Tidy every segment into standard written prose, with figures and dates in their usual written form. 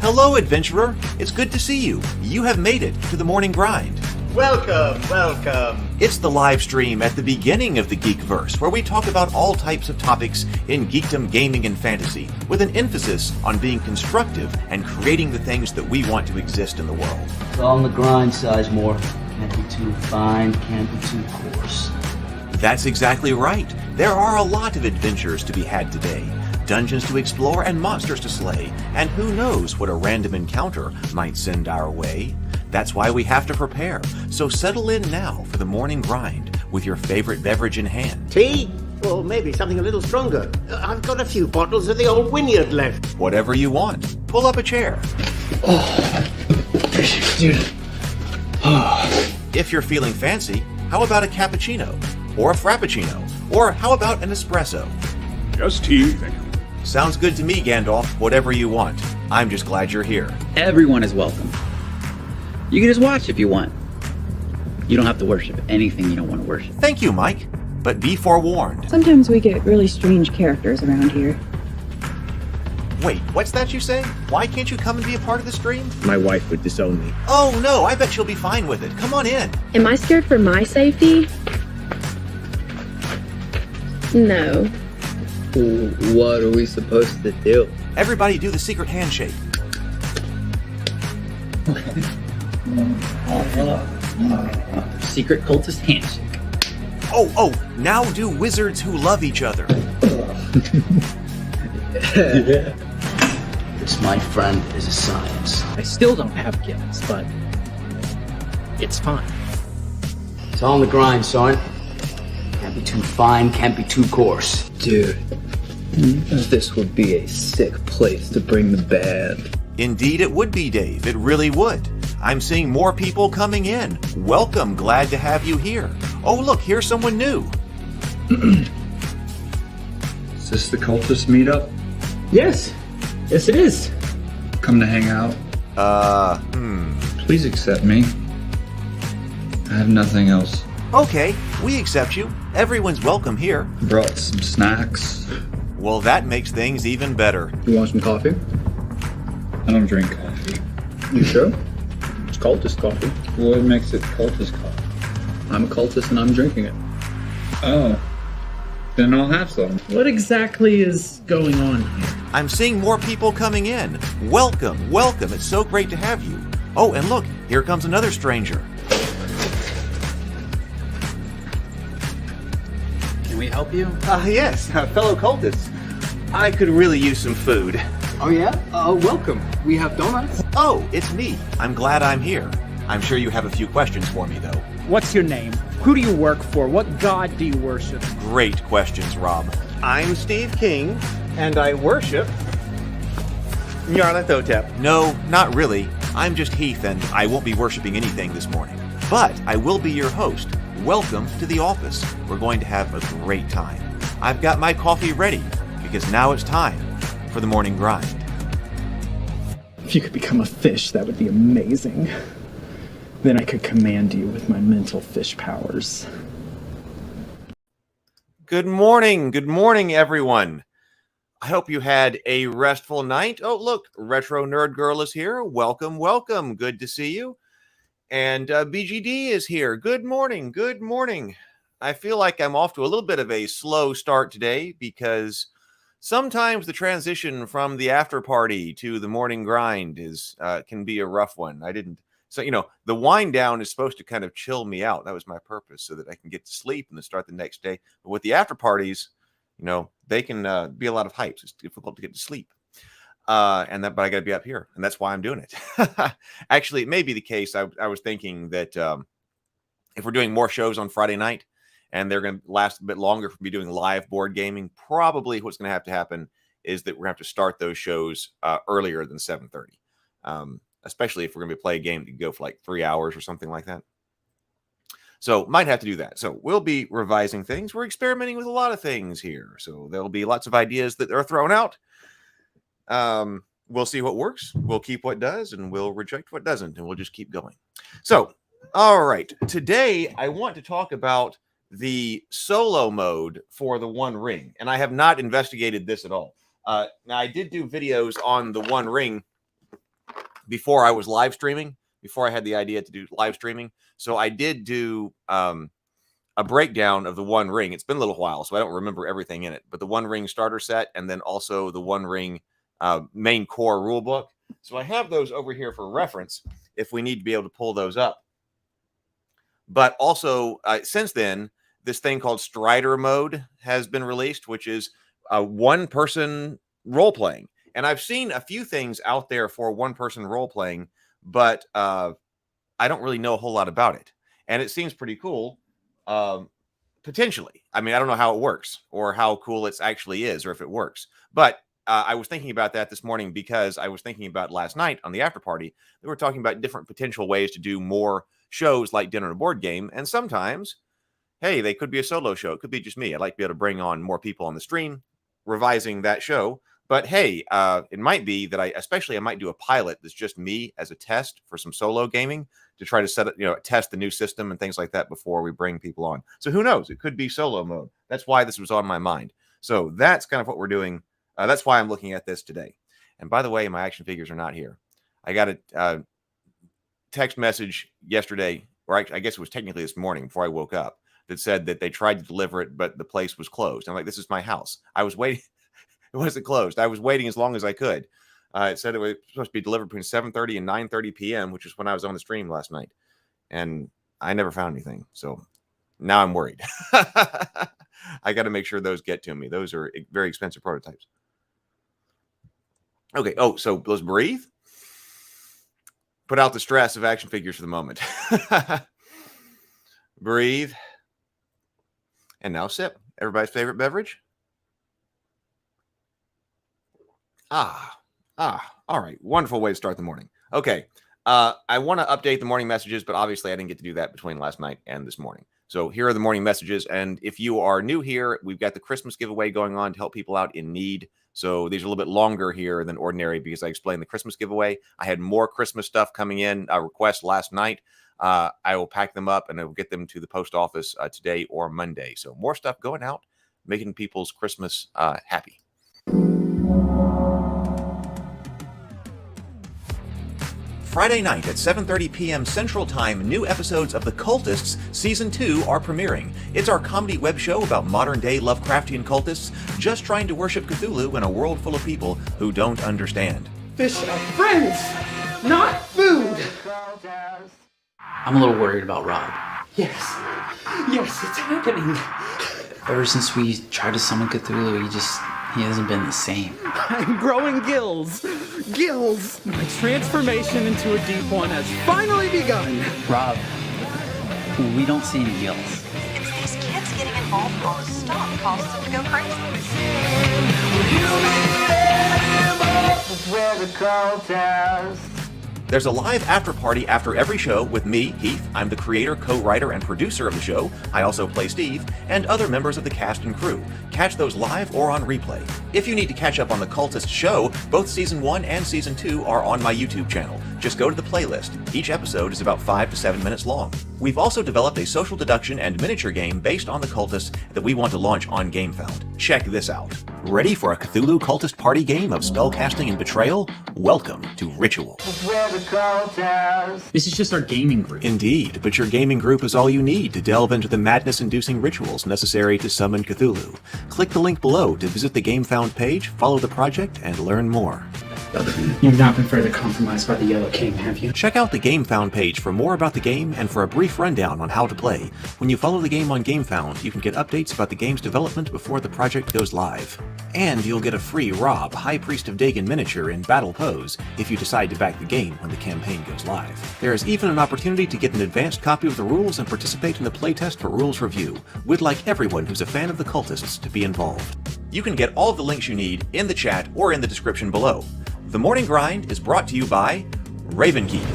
Hello, adventurer. It's good to see you. You have made it to the morning grind. Welcome, welcome. It's the live stream at the beginning of the Geekverse, where we talk about all types of topics in geekdom, gaming, and fantasy, with an emphasis on being constructive and creating the things that we want to exist in the world. It's all on the grind, Sizemore. Can't be too fine, can't be too coarse. That's exactly right. There are a lot of adventures to be had today. Dungeons to explore and monsters to slay, and who knows what a random encounter might send our way. That's why we have to prepare, so settle in now for the morning grind with your favorite beverage in hand. Tea? Or maybe something a little stronger. I've got a few bottles of the old Wynyard left. Whatever you want. Pull up a chair. Dude. If you're feeling fancy, how about a cappuccino? Or a frappuccino? Or how about an espresso? Just tea, thank you. Sounds good to me, Gandalf. Whatever you want. I'm just glad you're here. Everyone is welcome. You can just watch if you want. You don't have to worship anything you don't want to worship. Thank you, Mike. But be forewarned. Sometimes we get really strange characters around here. Wait, what's that you say? Why can't you come and be a part of the stream? My wife would disown me. Oh no, I bet she'll be fine with it. Come on in. Am I scared for my safety? No. What are we supposed to do? Everybody do the secret handshake. Secret cultist handshake. Oh, now do wizards who love each other. This, my friend, is a science. I still don't have gifts, but it's fine. It's all on the grind, son. Can't be too fine, can't be too coarse. Dude, this would be a sick place to bring the band. Indeed it would be, Dave. It really would. I'm seeing more people coming in. Welcome, glad to have you here. Oh look, here's someone new. Is this the cultist meetup? Yes it is. Come to hang out? Please accept me. I have nothing else. Okay, we accept you. Everyone's welcome here. Brought some snacks. Well, that makes things even better. You want some coffee? I don't drink coffee. You sure? It's cultist coffee. What makes it cultist coffee? I'm a cultist and I'm drinking it. Oh. Then I'll have some. What exactly is going on here? I'm seeing more people coming in. Welcome. It's so great to have you. Oh, and look, here comes another stranger. Can we help you? Yes, fellow cultists. I could really use some food. Oh yeah? Welcome. We have donuts. Oh, it's me. I'm glad I'm here. I'm sure you have a few questions for me, though. What's your name? Who do you work for? What god do you worship? Great questions, Rob. I'm Steve King, and I worship Nyarlathotep. No, not really. I'm just Heath, and I won't be worshiping anything this morning. But I will be your host. Welcome to the office. We're going to have a great time. I've got my coffee ready, because now it's time for the morning grind. If you could become a fish, that would be amazing. Then I could command you with my mental fish powers. Good morning, everyone. I hope you had a restful night. Oh, look, Retro Nerd Girl is here. Welcome. Good to see you. And BGD is here. Good morning. I feel like I'm off to a little bit of a slow start today because sometimes the transition from the after party to the morning grind is can be a rough one. So, the wind down is supposed to kind of chill me out. That was my purpose, so that I can get to sleep and then start the next day. But with the after parties, they can be a lot of hypes. It's difficult to get to sleep. But I got to be up here, and that's why I'm doing it. Actually, it may be the case. I was thinking that if we're doing more shows on Friday night, and they're going to last a bit longer for me doing live board gaming, probably what's going to have to happen is that we're going to have to start those shows earlier than 7:30. Especially if we're going to play a game that can go for like 3 hours or something like that. So might have to do that. So we'll be revising things. We're experimenting with a lot of things here. So there'll be lots of ideas that are thrown out. We'll see what works. We'll keep what does, and we'll reject what doesn't, and we'll just keep going. So, all right. Today, I want to talk about the solo mode for the One Ring. And I have not investigated this at all. Now, I did do videos on the One Ring before I was live streaming, before I had the idea to do live streaming. So I did do a breakdown of the One Ring. It's been a little while, so I don't remember everything in it, but the One Ring starter set, and then also the One Ring main core rule book. So I have those over here for reference if we need to be able to pull those up. But also, since then, this thing called Strider mode has been released, which is one-person role-playing. And I've seen a few things out there for one-person role-playing, but I don't really know a whole lot about it. And it seems pretty cool, potentially. I mean, I don't know how it works or how cool it actually is or if it works. But I was thinking about that this morning because I was thinking about last night on the after party. They were talking about different potential ways to do more shows like Dinner and a Board Game. And sometimes, hey, they could be a solo show. It could be just me. I'd like to be able to bring on more people on the stream, revising that show. But hey, it might be that I might do a pilot that's just me as a test for some solo gaming to try to set it, test the new system and things like that before we bring people on. So who knows? It could be solo mode. That's why this was on my mind. So that's kind of what we're doing. That's why I'm looking at this today. And by the way, my action figures are not here. I got a text message yesterday, or I guess it was technically this morning before I woke up, that said that they tried to deliver it, but the place was closed. I'm like, this is my house. I was waiting. It wasn't closed. I was waiting as long as I could. It said it was supposed to be delivered between 7:30 and 9:30 p.m., which is when I was on the stream last night. And I never found anything. So now I'm worried. I got to make sure those get to me. Those are very expensive prototypes. Okay. Oh, so let's breathe. Put out the stress of action figures for the moment. Breathe. And now sip. Everybody's favorite beverage. All right. Wonderful way to start the morning. Okay. I want to update the morning messages, but obviously I didn't get to do that between last night and this morning. So here are the morning messages. And if you are new here, we've got the Christmas giveaway going on to help people out in need. So these are a little bit longer here than ordinary because I explained the Christmas giveaway. I had more Christmas stuff coming in, requests last night. I will pack them up and I will get them to the post office today or Monday. So more stuff going out, making people's Christmas happy. Friday night at 7:30 p.m. Central Time, new episodes of The Cultists Season 2 are premiering. It's our comedy web show about modern-day Lovecraftian cultists just trying to worship Cthulhu in a world full of people who don't understand. Fish are friends, not food! I'm a little worried about Rob. Yes, it's happening. Ever since we tried to summon Cthulhu, he hasn't been the same. I'm growing gills. Gills! My transformation into a deep one has finally begun. Rob, we don't see any gills. It's these kids getting involved in all this stuff causes them to go crazy. There's a live after party after every show with me, Heath. I'm the creator, co-writer, and producer of the show. I also play Steve, and other members of the cast and crew. Catch those live or on replay. If you need to catch up on the Cultist show, both Season 1 and Season 2 are on my YouTube channel. Just go to the playlist. Each episode is about 5 to 7 minutes long. We've also developed a social deduction and miniature game based on the Cultists that we want to launch on GameFound. Check this out. Ready for a Cthulhu Cultist party game of spellcasting and betrayal? Welcome to Ritual. This is just our gaming group. Indeed, but your gaming group is all you need to delve into the madness-inducing rituals necessary to summon Cthulhu. Click the link below to visit the GameFound page, follow the project, and learn more. You've not been further compromised by the Yellow King, have you? Check out the GameFound page for more about the game and for a brief rundown on how to play. When you follow the game on GameFound, you can get updates about the game's development before the project goes live. And you'll get a free Rob, High Priest of Dagon miniature in battle pose if you decide to back the game when the campaign goes live. There is even an opportunity to get an advanced copy of the rules and participate in the playtest for rules review. We'd like everyone who's a fan of the Cultists to be involved. You can get all the links you need in the chat or in the description below. The Morning Grind is brought to you by Ravenkeep.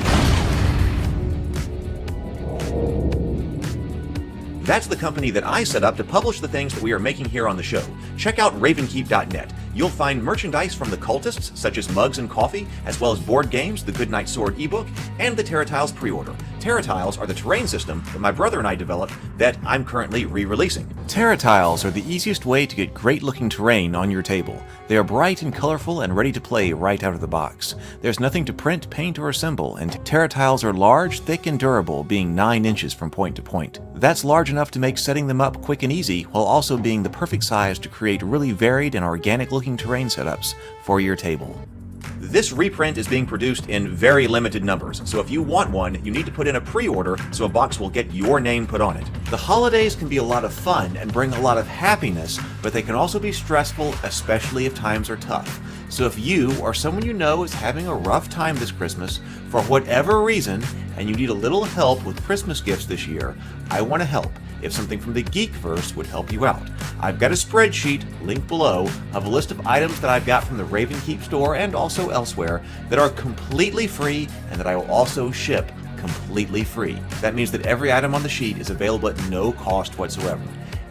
That's the company that I set up to publish the things that we are making here on the show. Check out ravenkeep.net. You'll find merchandise from the cultists, such as mugs and coffee, as well as board games, the Goodnight Sword ebook, and the Terra Tiles pre-order. Terra Tiles are the terrain system that my brother and I developed that I'm currently re-releasing. Terra Tiles are the easiest way to get great-looking terrain on your table. They are bright and colorful and ready to play right out of the box. There's nothing to print, paint, or assemble, and Terra Tiles are large, thick, and durable, being 9 inches from point to point. That's large enough to make setting them up quick and easy, while also being the perfect size to create really varied and organic-looking terrain setups for your table. This reprint is being produced in very limited numbers, so if you want one, you need to put in a pre-order so a box will get your name put on it. The holidays can be a lot of fun and bring a lot of happiness, but they can also be stressful, especially if times are tough. So if you or someone you know is having a rough time this Christmas, for whatever reason, and you need a little help with Christmas gifts this year, I want to help. If something from the Geekverse would help you out. I've got a spreadsheet, linked below, of a list of items that I've got from the Raven Keep store and also elsewhere that are completely free and that I will also ship completely free. That means that every item on the sheet is available at no cost whatsoever.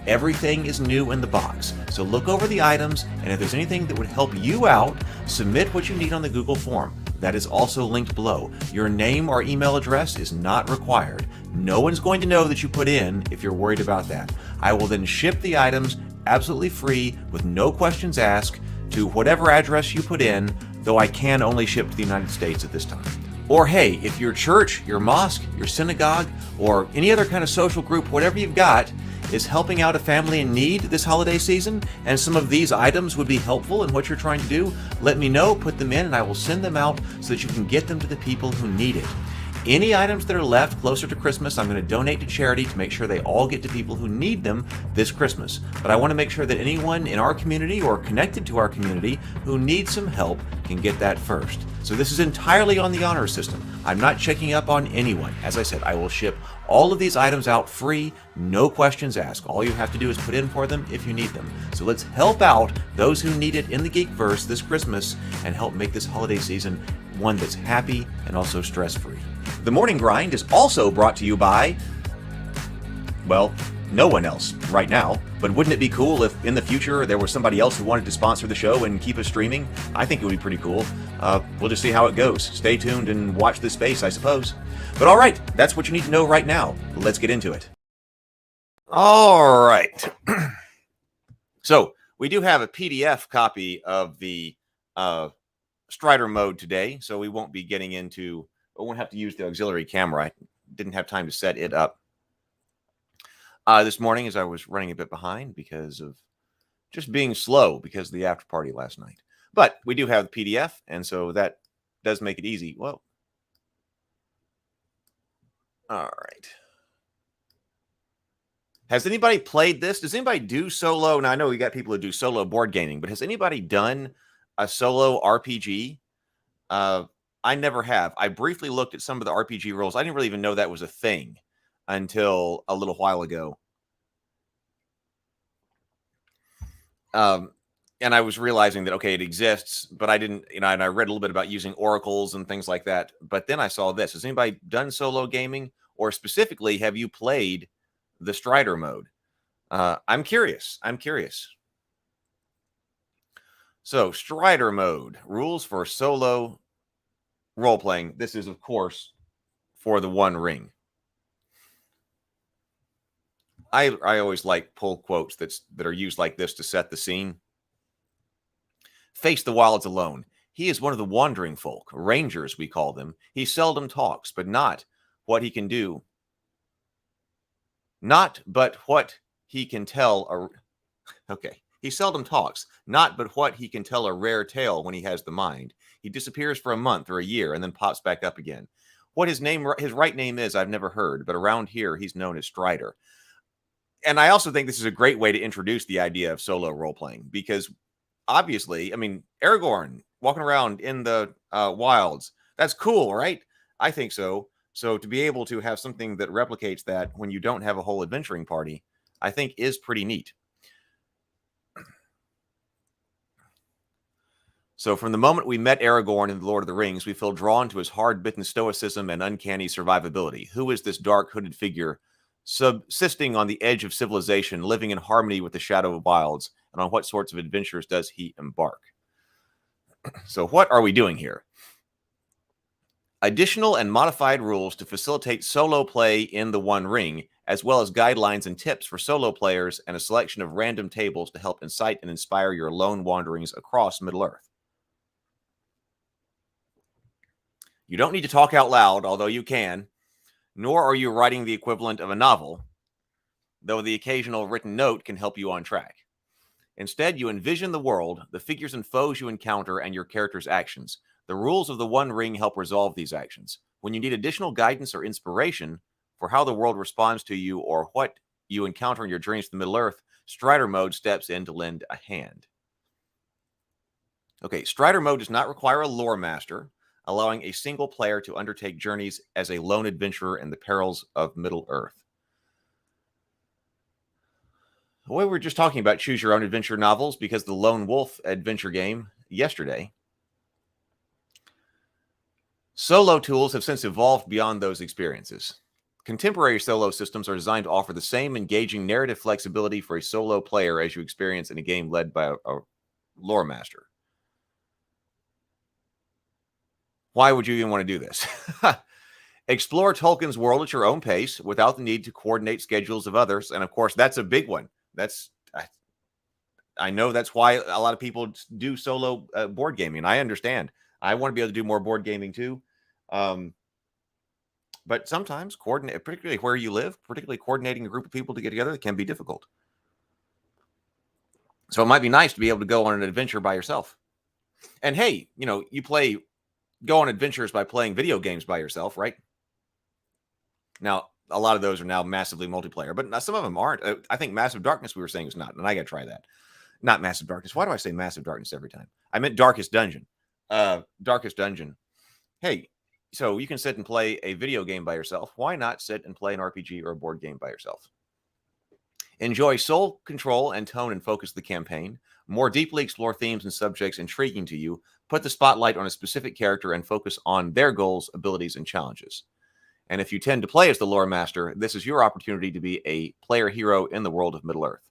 Everything is new in the box, so look over the items, and if there's anything that would help you out, submit what you need on the Google form. That is also linked below. Your name or email address is not required. No one's going to know that you put in if you're worried about that. I will then ship the items absolutely free with no questions asked to whatever address you put in, though I can only ship to the United States at this time. Or hey, if your church, your mosque, your synagogue, or any other kind of social group, whatever you've got, is helping out a family in need this holiday season, and some of these items would be helpful in what you're trying to do, let me know, put them in, and I will send them out so that you can get them to the people who need it. Any items that are left closer to Christmas, I'm going to donate to charity to make sure they all get to people who need them this Christmas. But I want to make sure that anyone in our community or connected to our community who needs some help can get that first. So this is entirely on the honor system. I'm not checking up on anyone. As I said, I will ship all of these items out free, no questions asked. All you have to do is put in for them if you need them. So let's help out those who need it in the Geekverse this Christmas and help make this holiday season one that's happy and also stress-free. The Morning Grind is also brought to you by, well, no one else right now. But wouldn't it be cool if in the future there was somebody else who wanted to sponsor the show and keep us streaming? I think it would be pretty cool. We'll just see how it goes. Stay tuned and watch this space, I suppose. But all right, that's what you need to know right now. Let's get into it. All right. So we do have a PDF copy of the Strider mode today, so we won't be getting into... I won't have to use the auxiliary camera. I didn't have time to set it up this morning as I was running a bit behind because of just being slow because of the after party last night. But we do have the PDF, and so that does make it easy. Whoa. All right. Has anybody played this? Does anybody do solo? Now, I know we got people who do solo board gaming, but has anybody done a solo RPG? I never have. I briefly looked at some of the RPG rules. I didn't really even know that was a thing until a little while ago. And I was realizing that, okay, it exists, but I didn't, and I read a little bit about using oracles and things like that. But then I saw this. Has anybody done solo gaming, or specifically, have you played the Strider mode? I'm curious. So Strider mode, rules for solo role-playing. This is, of course, for the One Ring. I always like pull quotes that are used like this to set the scene. Face the wilds alone. He is one of the wandering folk, rangers we call them. He seldom talks, but not what he can do. Not but what he can tell okay. He seldom talks, not but what he can tell a rare tale when he has the mind. He disappears for a month or a year and then pops back up again. What his right name is, I've never heard, but around here he's known as Strider. And I also think this is a great way to introduce the idea of solo role-playing, because obviously, I mean, Aragorn walking around in the wilds, that's cool, right? I think so. So to be able to have something that replicates that when you don't have a whole adventuring party, I think is pretty neat. So from the moment we met Aragorn in The Lord of the Rings, we feel drawn to his hard-bitten stoicism and uncanny survivability. Who is this dark, hooded figure subsisting on the edge of civilization, living in harmony with the shadow of wilds, and on what sorts of adventures does he embark? So what are we doing here? Additional and modified rules to facilitate solo play in the One Ring, as well as guidelines and tips for solo players and a selection of random tables to help incite and inspire your lone wanderings across Middle-earth. You don't need to talk out loud, although you can, nor are you writing the equivalent of a novel, though the occasional written note can help you on track. Instead, you envision the world, the figures and foes you encounter, and your character's actions. The rules of the One Ring help resolve these actions. When you need additional guidance or inspiration for how the world responds to you or what you encounter in your journeys to the Middle-earth, Strider Mode steps in to lend a hand. Okay, Strider Mode does not require a lore master, allowing a single player to undertake journeys as a lone adventurer in the perils of Middle-earth. We were just talking about choose your own adventure novels because the Lone Wolf adventure game yesterday. Solo tools have since evolved beyond those experiences. Contemporary solo systems are designed to offer the same engaging narrative flexibility for a solo player as you experience in a game led by a lore master. Why would you even want to do this? Explore Tolkien's world at your own pace without the need to coordinate schedules of others. And of course, that's a big one. I know that's why a lot of people do solo board gaming. I understand. I want to be able to do more board gaming too. But sometimes particularly where you live, particularly coordinating a group of people to get together, can be difficult. So it might be nice to be able to go on an adventure by yourself. And hey, you go on adventures by playing video games by yourself, right? Now, a lot of those are now massively multiplayer, but some of them aren't. I think Massive Darkness, we were saying, is not, and I got to try that. Not Massive Darkness. Why do I say Massive Darkness every time? I meant Darkest Dungeon. Darkest Dungeon. Hey, so you can sit and play a video game by yourself. Why not sit and play an RPG or a board game by yourself? Enjoy soul control and tone and focus the campaign. More deeply explore themes and subjects intriguing to you. Put the spotlight on a specific character and focus on their goals, abilities, and challenges. And if you tend to play as the lore master, this is your opportunity to be a player hero in the world of Middle-earth.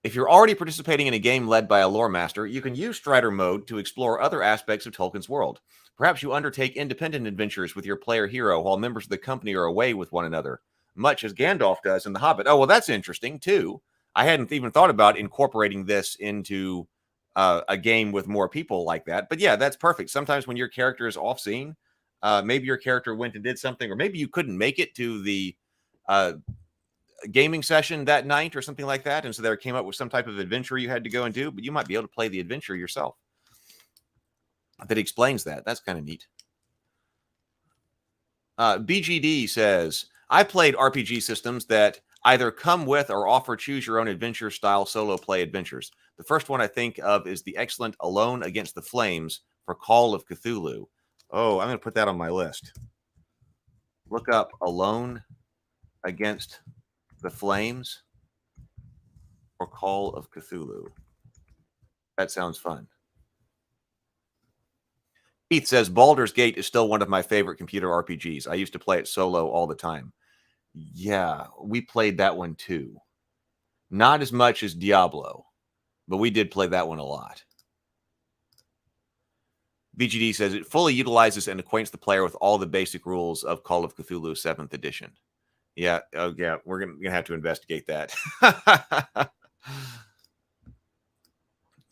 If you're already participating in a game led by a lore master, you can use Strider Mode to explore other aspects of Tolkien's world. Perhaps you undertake independent adventures with your player hero while members of the company are away with one another, much as Gandalf does in The Hobbit. Oh, well, that's interesting, too. I hadn't even thought about incorporating this into a game with more people like that. But yeah, that's perfect. Sometimes when your character is off scene, maybe your character went and did something, or maybe you couldn't make it to the gaming session that night or something like that. And so there came up with some type of adventure you had to go and do, but you might be able to play the adventure yourself. That explains that. That's kind of neat. BGD says, I played RPG systems that either come with or offer choose your own adventure style solo play adventures. The first one I think of is the excellent Alone Against the Flames for Call of Cthulhu. Oh, I'm going to put that on my list. Look up Alone Against the Flames or Call of Cthulhu. That sounds fun. Keith says, Baldur's Gate is still one of my favorite computer RPGs. I used to play it solo all the time. Yeah, we played that one too. Not as much as Diablo, but we did play that one a lot. BGD says, it fully utilizes and acquaints the player with all the basic rules of Call of Cthulhu 7th edition. Yeah, oh yeah, we're gonna have to investigate that.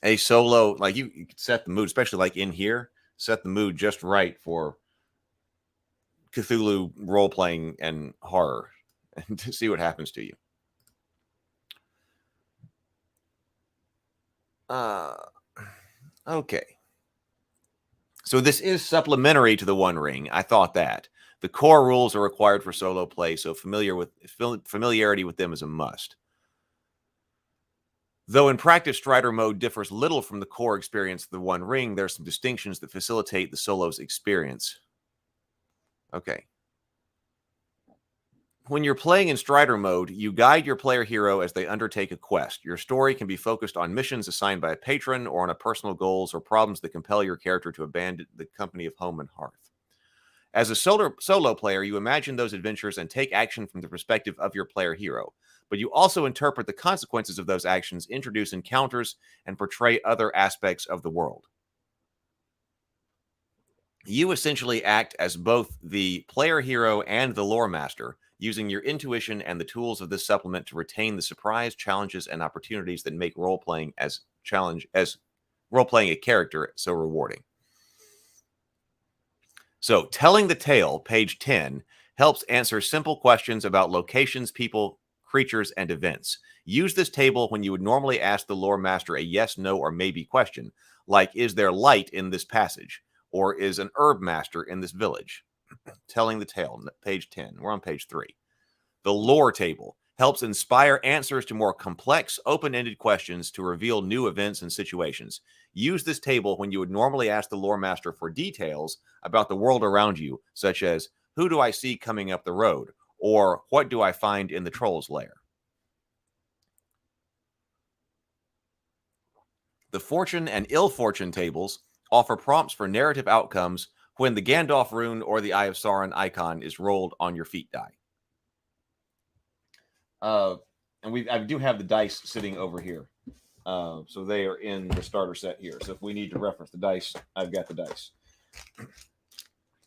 A solo, like you could set the mood, especially like in here, set the mood just right for Cthulhu role-playing and horror, and to see what happens to you. Okay. So this is supplementary to the One Ring. I thought that. The core rules are required for solo play, so familiarity with them is a must. Though in practice, Strider Mode differs little from the core experience of the One Ring, there are some distinctions that facilitate the solo's experience. Okay. When you're playing in Strider Mode, you guide your player hero as they undertake a quest. Your story can be focused on missions assigned by a patron or on personal goals or problems that compel your character to abandon the company of home and hearth. As a solo player, you imagine those adventures and take action from the perspective of your player hero, but you also interpret the consequences of those actions, introduce encounters, and portray other aspects of the world. You essentially act as both the player hero and the lore master, using your intuition and the tools of this supplement to retain the surprise, challenges, and opportunities that make role-playing a character so rewarding. So, Telling the Tale, page 10, helps answer simple questions about locations, people, creatures, and events. Use this table when you would normally ask the lore master a yes, no, or maybe question, like, is there light in this passage? Or is an herb master in this village? Telling the Tale, page 10. We're on page 3. The Lore Table helps inspire answers to more complex, open-ended questions to reveal new events and situations. Use this table when you would normally ask the lore master for details about the world around you, such as, who do I see coming up the road? Or what do I find in the troll's lair? The Fortune and Ill Fortune tables offer prompts for narrative outcomes when the Gandalf rune or the Eye of Sauron icon is rolled on your feat die. And I do have the dice sitting over here. So they are in the starter set here. So if we need to reference the dice, I've got the dice.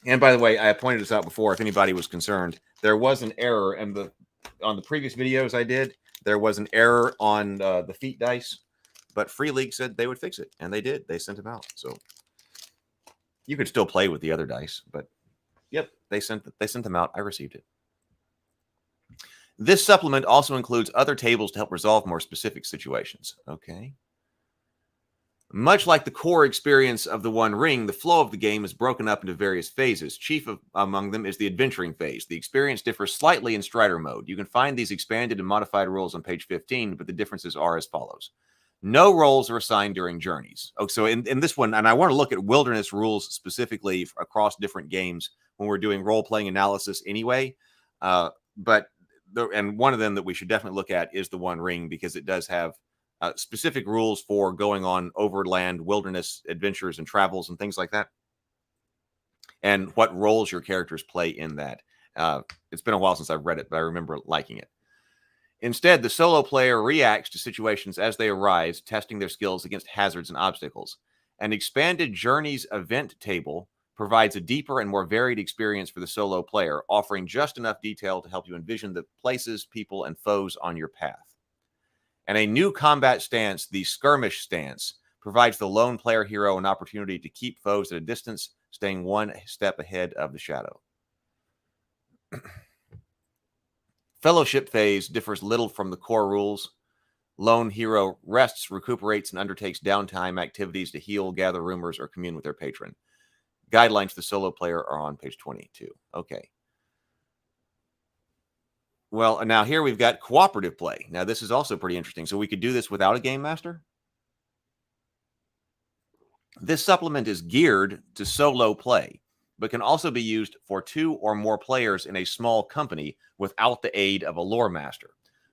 And by the way, I pointed this out before. If anybody was concerned, there was an error on the previous videos I did. There was an error on the feat dice, but Free League said they would fix it, and they did. They sent them out. So you could still play with the other dice, but yep, they sent them out. I received it. This supplement also includes other tables to help resolve more specific situations. Okay. Much like the core experience of the One Ring, the flow of the game is broken up into various phases. Chief among them is the adventuring phase. The experience differs slightly in Strider mode. You can find these expanded and modified rules on page 15, but the differences are as follows. No roles are assigned during journeys. Oh, so in this one, and I want to look at wilderness rules specifically across different games when we're doing role-playing analysis anyway. And one of them that we should definitely look at is the One Ring, because it does have specific rules for going on overland wilderness adventures and travels and things like that, and what roles your characters play in that. It's been a while since I've read it, but I remember liking it. Instead, the solo player reacts to situations as they arise, testing their skills against hazards and obstacles. An expanded Journeys event table provides a deeper and more varied experience for the solo player, offering just enough detail to help you envision the places, people, and foes on your path. And a new combat stance, the Skirmish stance, provides the lone player hero an opportunity to keep foes at a distance, staying one step ahead of the shadow. Fellowship phase differs little from the core rules. Lone hero rests, recuperates, and undertakes downtime activities to heal, gather rumors, or commune with their patron. Guidelines for the solo player are on page 22. Okay. Well, now here we've got cooperative play. Now, this is also pretty interesting. So we could do this without a game master. This supplement is geared to solo play, but can also be used for 2 or more players in a small company without the aid of a lore master.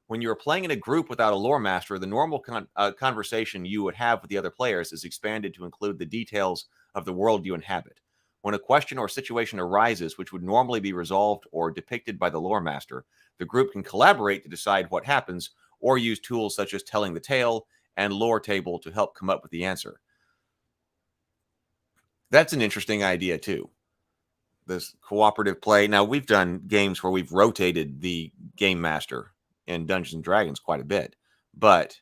When you're playing in a group without a lore master, the normal conversation you would have with the other players is expanded to include the details of the world you inhabit. When a question or situation arises which would normally be resolved or depicted by the lore master, the group can collaborate to decide what happens, or use tools such as Telling the Tale and Lore Table to help come up with the answer. That's an interesting idea, too. This cooperative play. Now, we've done games where we've rotated the game master in Dungeons and Dragons quite a bit, but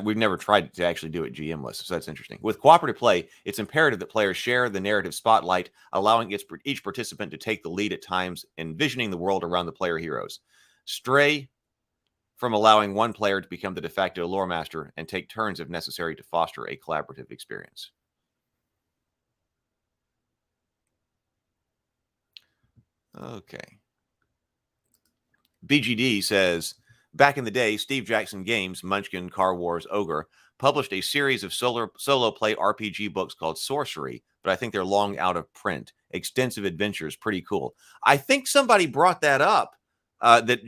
we've never tried to actually do it GM-less, so that's interesting. With cooperative play, it's imperative that players share the narrative spotlight, allowing each participant to take the lead at times, envisioning the world around the player heroes. Stray from allowing one player to become the de facto lore master, and take turns if necessary to foster a collaborative experience. Okay. BGD says, back in the day, Steve Jackson Games, Munchkin, Car Wars, Ogre, published a series of solo play RPG books called Sorcery, but I think they're long out of print. Extensive adventures, pretty cool. I think somebody brought that up, that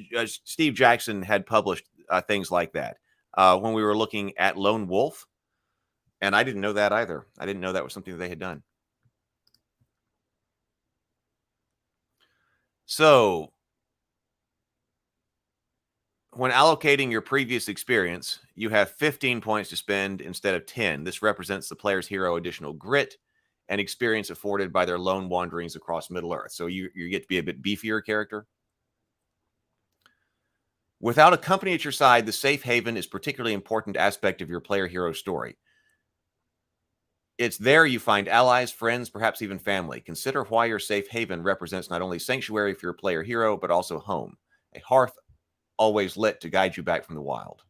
Steve Jackson had published things like that when we were looking at Lone Wolf, and I didn't know that either. I didn't know that was something that they had done. So, when allocating your previous experience, you have 15 points to spend instead of 10. This represents the player's hero additional grit and experience afforded by their lone wanderings across Middle-earth. So you get to be a bit beefier character. Without a company at your side, the safe haven is a particularly important aspect of your player hero story. It's there you find allies, friends, perhaps even family. Consider why your safe haven represents not only sanctuary for your player hero, but also home, a hearth always lit to guide you back from the wild.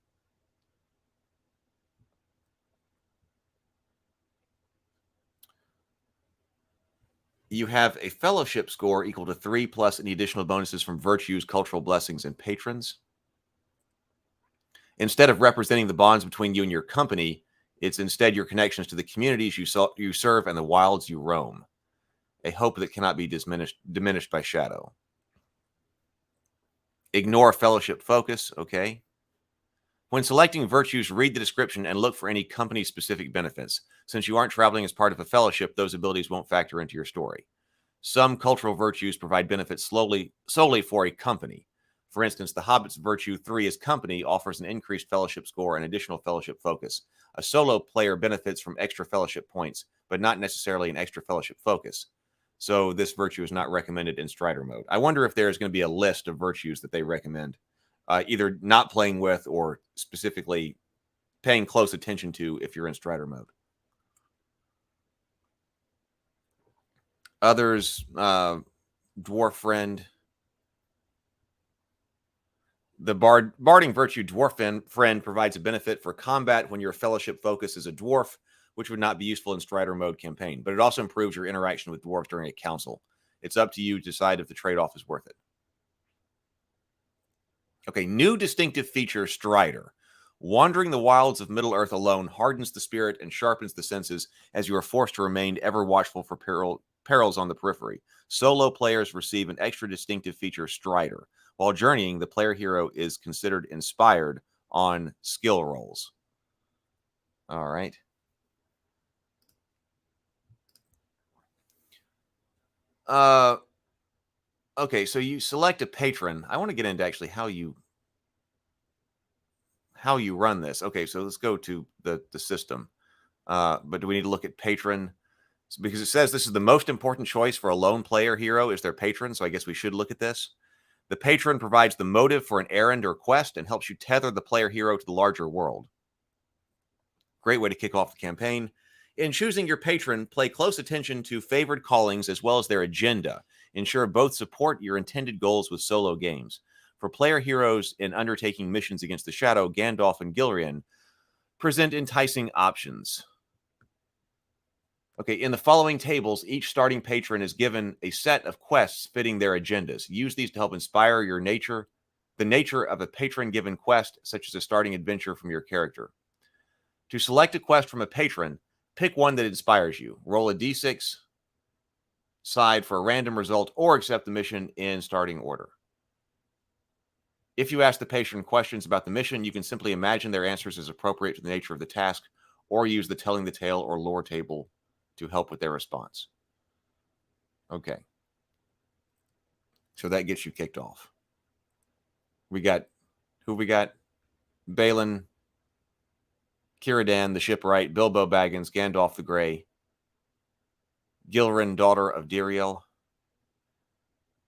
You have a fellowship score equal to 3 plus any additional bonuses from virtues, cultural blessings, and patrons. Instead of representing the bonds between you and your company, it's instead your connections to the communities you serve and the wilds you roam. A hope that cannot be diminished by shadow. Ignore fellowship focus, okay? When selecting virtues, read the description and look for any company-specific benefits. Since you aren't traveling as part of a fellowship, those abilities won't factor into your story. Some cultural virtues provide benefits solely for a company. For instance, the Hobbit's virtue 3 as company offers an increased fellowship score and additional fellowship focus. A solo player benefits from extra fellowship points, but not necessarily an extra fellowship focus. So this virtue is not recommended in Strider mode. I wonder if there's going to be a list of virtues that they recommend, either not playing with or specifically paying close attention to if you're in Strider mode. Others, Dwarf Friend. The Barding Virtue Dwarf Friend provides a benefit for combat when your fellowship focus is a dwarf, which would not be useful in Strider mode campaign, but it also improves your interaction with dwarves during a council. It's up to you to decide if the trade-off is worth it. Okay, new distinctive feature, Strider. Wandering the wilds of Middle-earth alone hardens the spirit and sharpens the senses as you are forced to remain ever watchful for perils on the periphery. Solo players receive an extra distinctive feature, Strider. While journeying, the player hero is considered inspired on skill rolls. All right. Okay, so you select a patron. I want to get into actually how you run this. Okay, so let's go to the system. But do we need to look at patron? Because it says this is the most important choice for a lone player hero is their patron, so I guess we should look at this. The patron provides the motive for an errand or quest and helps you tether the player hero to the larger world. Great way to kick off the campaign. In choosing your patron, pay close attention to favored callings as well as their agenda. Ensure both support your intended goals with solo games. For player heroes in undertaking missions against the Shadow, Gandalf and Gilrian present enticing options. Okay, in the following tables, each starting patron is given a set of quests fitting their agendas. Use these to help inspire the nature of a patron-given quest, such as a starting adventure from your character. To select a quest from a patron, pick one that inspires you. Roll a d6 side for a random result or accept the mission in starting order. If you ask the patron questions about the mission, you can simply imagine their answers as appropriate to the nature of the task or use the telling the tale or lore table to help with their response. Okay. So that gets you kicked off. We got Balin, Círdan, the Shipwright, Bilbo Baggins, Gandalf the Grey, Gilrin, daughter of Diriel,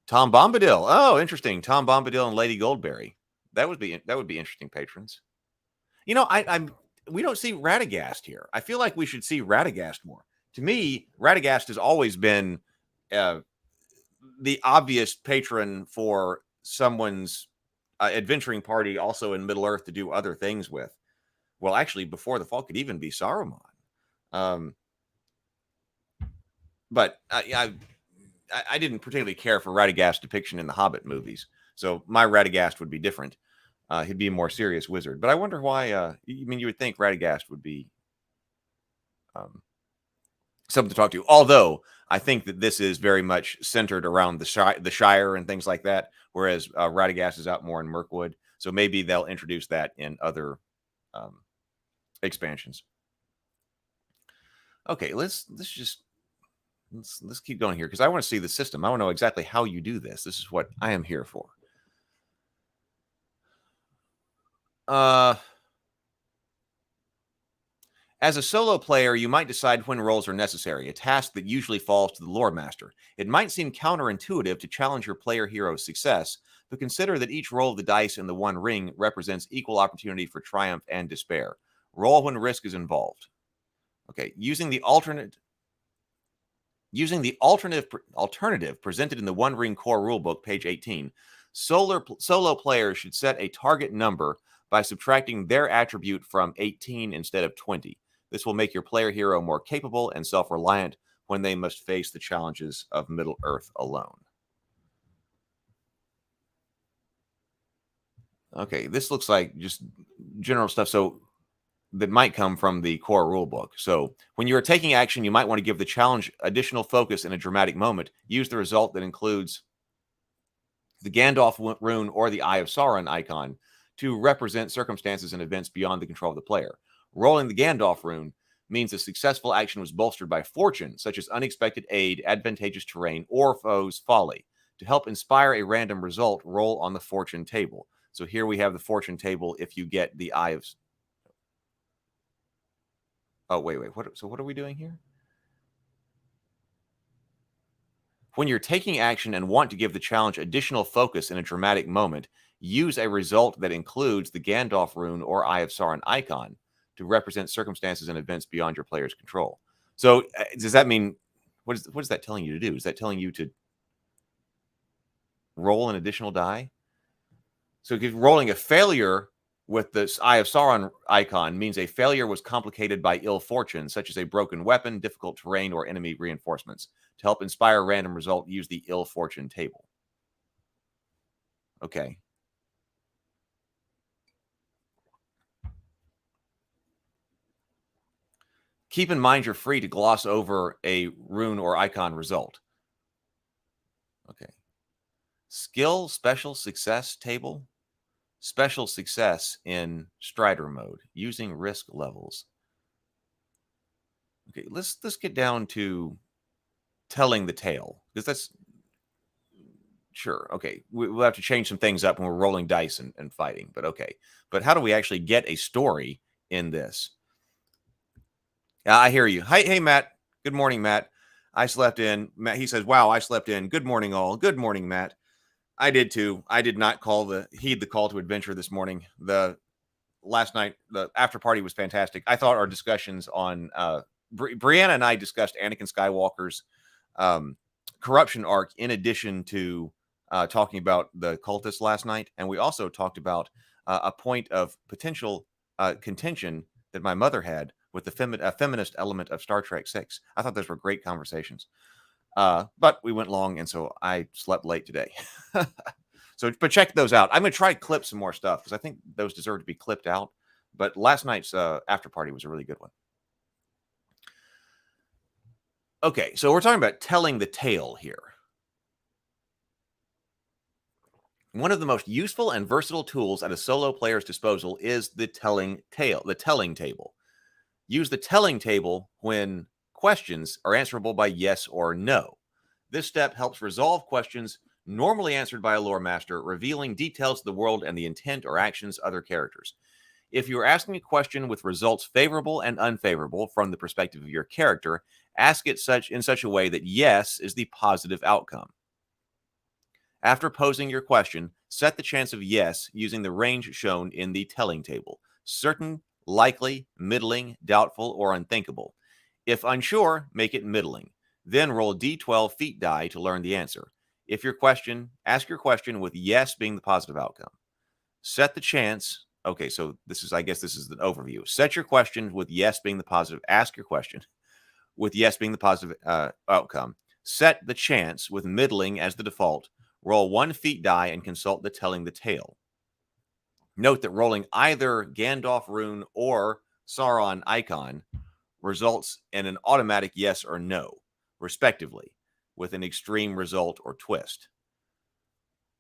Tom Bombadil. Oh, interesting. Tom Bombadil and Lady Goldberry. That would be interesting patrons. You know, we don't see Radagast here. I feel like we should see Radagast more. To me, Radagast has always been the obvious patron for someone's adventuring party, also in Middle-earth, to do other things with. Well, actually, before the fall could even be Saruman. But I didn't particularly care for Radagast's depiction in the Hobbit movies, so my Radagast would be different. He'd be a more serious wizard. But I wonder why. You would think Radagast would be something to talk to. Although I think that this is very much centered around the Shire and things like that, whereas Radagast is out more in Mirkwood. So maybe they'll introduce that in other expansions. Okay, let's just let's keep going here because I want to see the system. I want to know exactly how you do this. This is what I am here for. As a solo player, you might decide when rolls are necessary, a task that usually falls to the lore master. It might seem counterintuitive to challenge your player hero's success, but consider that each roll of the dice in the one ring represents equal opportunity for triumph and despair. Roll when risk is involved. Okay, using the alternative presented in the One Ring Core Rulebook, page 18, solo players should set a target number by subtracting their attribute from 18 instead of 20. This will make your player hero more capable and self-reliant when they must face the challenges of Middle-earth alone. Okay, this looks like just general stuff. So that might come from the core rulebook. So when you are taking action, you might want to give the challenge additional focus in a dramatic moment. Use the result that includes the Gandalf rune or the Eye of Sauron icon to represent circumstances and events beyond the control of the player. Rolling the Gandalf rune means a successful action was bolstered by fortune, such as unexpected aid, advantageous terrain, or foe's folly. To help inspire a random result, roll on the fortune table. So here we have the fortune table if you get the Eye of... Oh, wait. So what are we doing here? When you're taking action and want to give the challenge additional focus in a dramatic moment, use a result that includes the Gandalf rune or Eye of Sauron icon to represent circumstances and events beyond your player's control. So does that mean, what is that telling you to do? Is that telling you to roll an additional die? So if rolling a failure with this Eye of Sauron icon means a failure was complicated by ill fortune, such as a broken weapon, difficult terrain, or enemy reinforcements. To help inspire a random result, use the ill fortune table. Okay. Keep in mind you're free to gloss over a rune or icon result. Okay. Skill, special, success table. Special success in Strider mode using risk levels. Okay, let's get down to telling the tale because that's sure. Okay, we'll have to change some things up when we're rolling dice and fighting, but okay. But how do we actually get a story in this? I hear you. Hey, Matt. Good morning, Matt. I slept in. Matt, he says, "Wow, I slept in." Good morning, all. Good morning, Matt. I did too. I did not heed the call to adventure this morning. Last night, the after party was fantastic. I thought our discussions on Brianna and I discussed Anakin Skywalker's corruption arc in addition to talking about the cultists last night, and we also talked about a point of potential contention that my mother had with the feminist element of Star Trek 6. I thought those were great conversations. But we went long, and so I slept late today. But check those out. I'm going to try to clip some more stuff because I think those deserve to be clipped out. But last night's after party was a really good one. Okay, so we're talking about telling the tale here. One of the most useful and versatile tools at a solo player's disposal is the telling table. Use the telling table when questions are answerable by yes or no. This step helps resolve questions normally answered by a lore master, revealing details of the world and the intent or actions of other characters. If you are asking a question with results favorable and unfavorable from the perspective of your character, ask it in such a way that yes is the positive outcome. After posing your question, set the chance of yes using the range shown in the telling table: certain, likely, middling, doubtful, or unthinkable. If unsure, make it middling. Then roll d12 feet die to learn the answer. Ask your question with yes being the positive outcome. Set the chance. Okay, so I guess this is the overview. Set your question with yes being the positive. Ask your question with yes being the positive outcome. Set the chance with middling as the default. Roll 1 feet die and consult the telling the tale. Note that rolling either Gandalf rune or Sauron icon results in an automatic yes or no, respectively, with an extreme result or twist.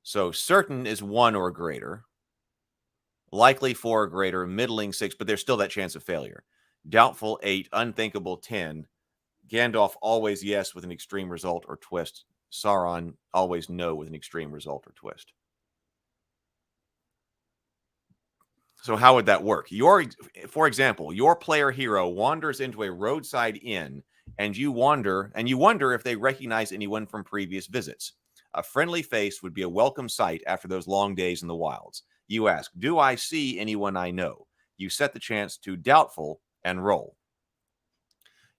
So certain is 1 or greater, likely 4 or greater, middling 6, but there's still that chance of failure. Doubtful 8, unthinkable 10. Gandalf, always yes with an extreme result or twist. Sauron, always no with an extreme result or twist. So how would that work? For example, your player hero wanders into a roadside inn, and you wonder if they recognize anyone from previous visits. A friendly face would be a welcome sight after those long days in the wilds. You ask, do I see anyone I know? You set the chance to doubtful and roll.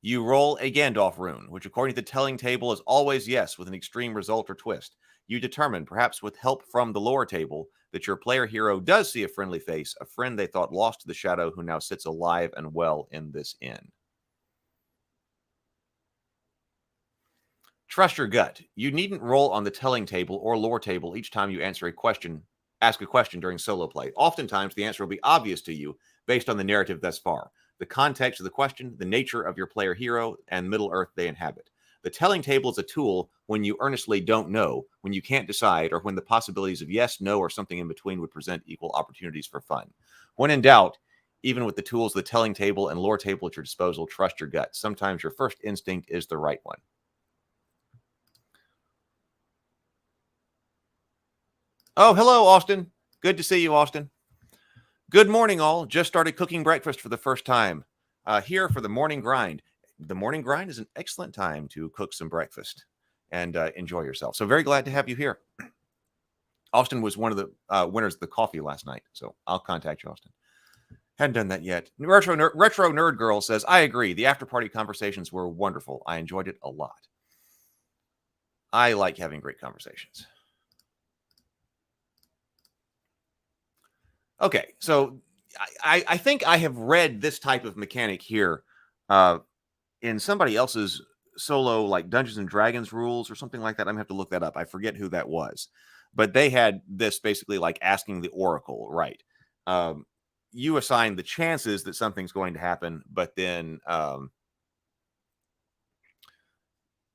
You roll a Gandalf rune, which according to the telling table is always yes with an extreme result or twist. You determine, perhaps with help from the lore table, that your player hero does see a friendly face, a friend they thought lost to the shadow who now sits alive and well in this inn. Trust your gut. You needn't roll on the telling table or lore table each time you ask a question during solo play. Oftentimes, the answer will be obvious to you based on the narrative thus far, the context of the question, the nature of your player hero, and Middle-earth they inhabit. The telling table is a tool when you earnestly don't know, when you can't decide, or when the possibilities of yes, no, or something in between would present equal opportunities for fun. When in doubt, even with the tools of the telling table and lore table at your disposal, trust your gut. Sometimes your first instinct is the right one. Oh, hello, Austin. Good to see you, Austin. Good morning, all. Just started cooking breakfast for the first time. Here for the morning grind. The morning grind is an excellent time to cook some breakfast and enjoy yourself. So very glad to have you here. Austin was one of the winners of the coffee last night, so I'll contact you, Austin. Hadn't done that yet. Retro Nerd Girl says, I agree. The after-party conversations were wonderful. I enjoyed it a lot. I like having great conversations. Okay, so I think I have read this type of mechanic here in somebody else's solo, like Dungeons and Dragons rules or something like that. I'm going to have to look that up. I forget who that was. But they had this basically like asking the oracle, right? You assign the chances that something's going to happen, but then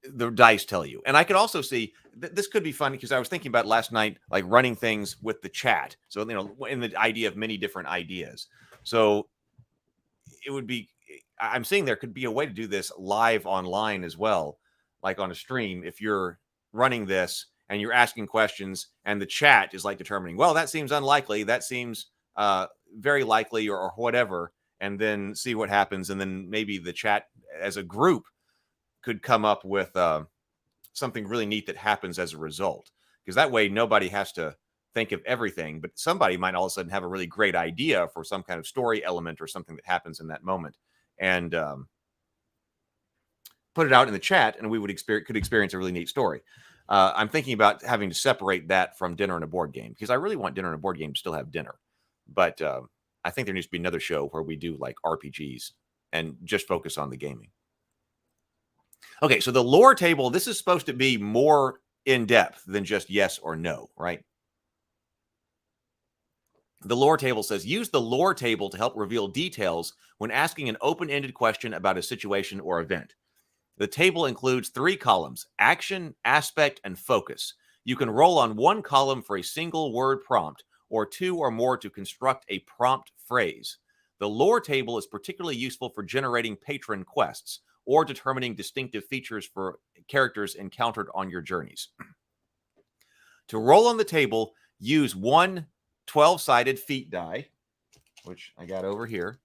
the dice tell you. And I could also see this could be fun because I was thinking about last night, like running things with the chat. So, in the idea of many different ideas. So it would be, I'm seeing there could be a way to do this live online as well, like on a stream. If you're running this and you're asking questions and the chat is like determining, well, that seems unlikely. That seems very likely or whatever. And then see what happens. And then maybe the chat as a group could come up with something really neat that happens as a result. Because that way, nobody has to think of everything, but somebody might all of a sudden have a really great idea for some kind of story element or something that happens in that moment. And put it out in the chat, and we could experience a really neat story. I'm thinking about having to separate that from dinner and a board game, because I really want dinner and a board game to still have dinner. But I think there needs to be another show where we do like RPGs and just focus on the gaming. Okay, so the lore table, this is supposed to be more in-depth than just yes or no, right? The lore table says, use the lore table to help reveal details when asking an open-ended question about a situation or event. The table includes 3 columns: action, aspect, and focus. You can roll on one column for a single word prompt, or 2 or more to construct a prompt phrase. The lore table is particularly useful for generating patron quests or determining distinctive features for characters encountered on your journeys. To roll on the table, use one 12-sided feat die, which I got over here,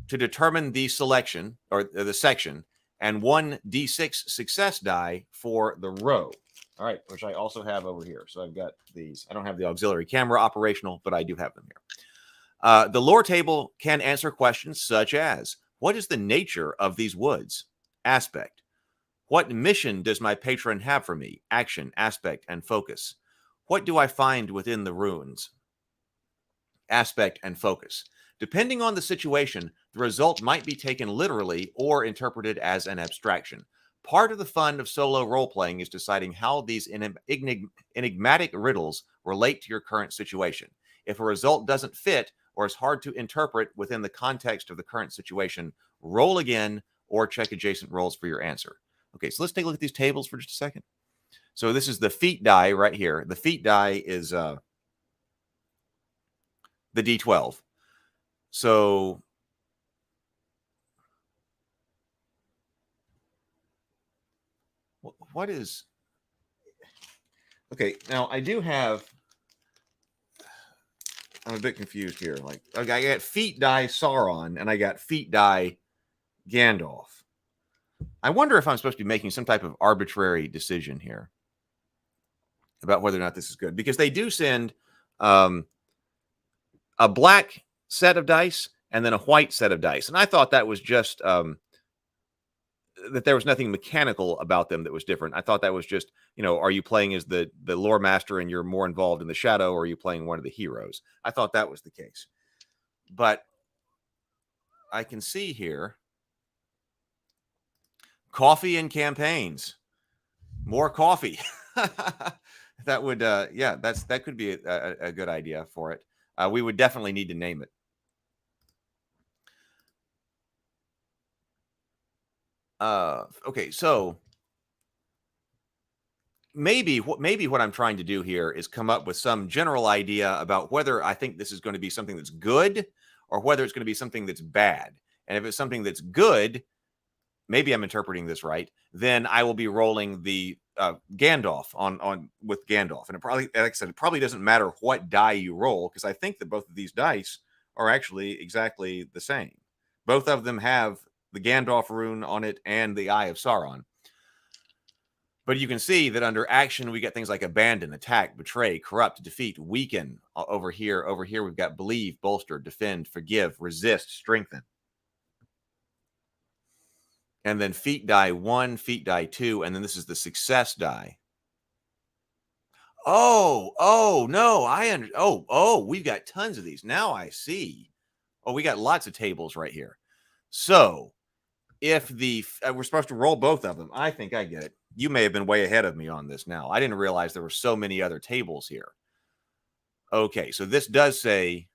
to determine the selection or the section, and one d6 success die for the row. All right, which I also have over here. So I've got these. I don't have the auxiliary camera operational, but I do have them here. The lore table can answer questions such as, what is the nature of these woods? Aspect. What mission does my patron have for me? Action, aspect, and focus. What do I find within the ruins? Aspect and focus. Depending on the situation, the result might be taken literally or interpreted as an abstraction. Part of the fun of solo role-playing is deciding how these enigmatic riddles relate to your current situation. If a result doesn't fit or is hard to interpret within the context of the current situation, roll again or check adjacent rolls for your answer. Okay, so let's take a look at these tables for just a second. So this is the feat die right here. The feat die is the D12. So what is... Okay, now I do have... I'm a bit confused here. Like, okay, I got feet die Sauron, and I got feet die Gandalf. I wonder if I'm supposed to be making some type of arbitrary decision here about whether or not this is good, because they do send a black set of dice and then a white set of dice, and I thought that was just that there was nothing mechanical about them that was different. I thought that was just, you know, are you playing as the lore master and you're more involved in the shadow, or are you playing one of the heroes? I thought that was the case, but I can see here coffee and campaigns, more coffee. That would, yeah, that could be a good idea for it. We would definitely need to name it. Okay, so maybe what I'm trying to do here is come up with some general idea about whether I think this is going to be something that's good or whether it's going to be something that's bad. And if it's something that's good, maybe I'm interpreting this right, then I will be rolling the Gandalf on with Gandalf. And it probably, like I said, it probably doesn't matter what die you roll, because I think that both of these dice are actually exactly the same. Both of them have the Gandalf rune on it and the Eye of Sauron. But you can see that under action, we get things like abandon, attack, betray, corrupt, defeat, weaken. Over here, we've got believe, bolster, defend, forgive, resist, strengthen. And then feat die 1, feat die 2, and then this is the success die. Oh, no, we've got tons of these. Now I see. Oh, we got lots of tables right here. So if we're supposed to roll both of them, I think I get it. You may have been way ahead of me on this now. I didn't realize there were so many other tables here. Okay, so this does say,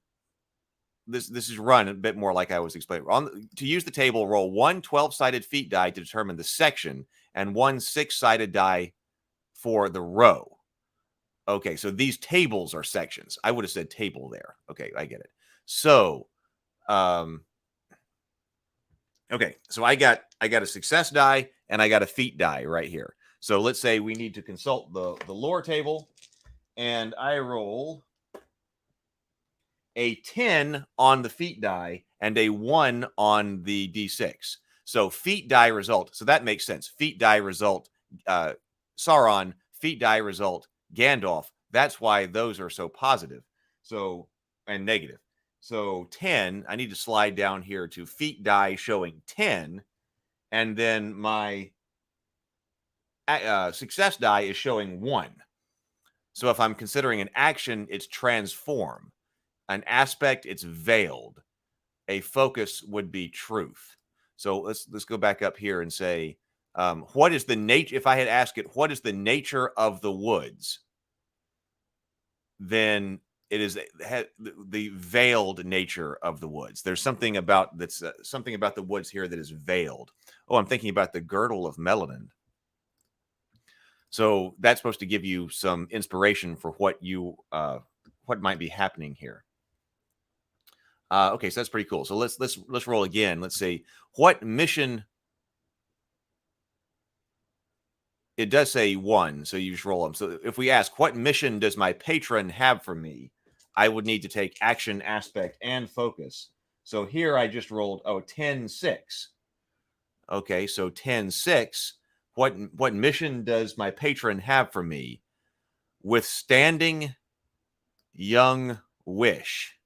this is run a bit more like I was explaining. To use the table, roll one 12-sided feat die to determine the section and one 6-sided die for the row. Okay, so these tables are sections. I would have said table there. Okay, I get it. So, okay, so I got a success die and I got a feat die right here. So let's say we need to consult the lore table, and I roll a 10 on the feat die and a 1 on the d6. So feat die result. So that makes sense. Feat die result Sauron, feat die result Gandalf. That's why those are so positive. So, and negative. So 10, I need to slide down here to feat die showing 10. And then my success die is showing 1. So if I'm considering an action, it's transform. An aspect, it's veiled. A focus would be truth. So let's go back up here and say, what is the nature? If I had asked it, what is the nature of the woods? Then it is the veiled nature of the woods. There's something about something about the woods here that is veiled. Oh, I'm thinking about the girdle of melanin. So that's supposed to give you some inspiration for what might be happening here. Okay, so that's pretty cool. So let's roll again. Let's see what mission. It does say 1, so you just roll them. So if we ask, what mission does my patron have for me? I would need to take action, aspect, and focus. So here I just rolled 10-6. Okay, so 10-6. What mission does my patron have for me? Withstanding young wish.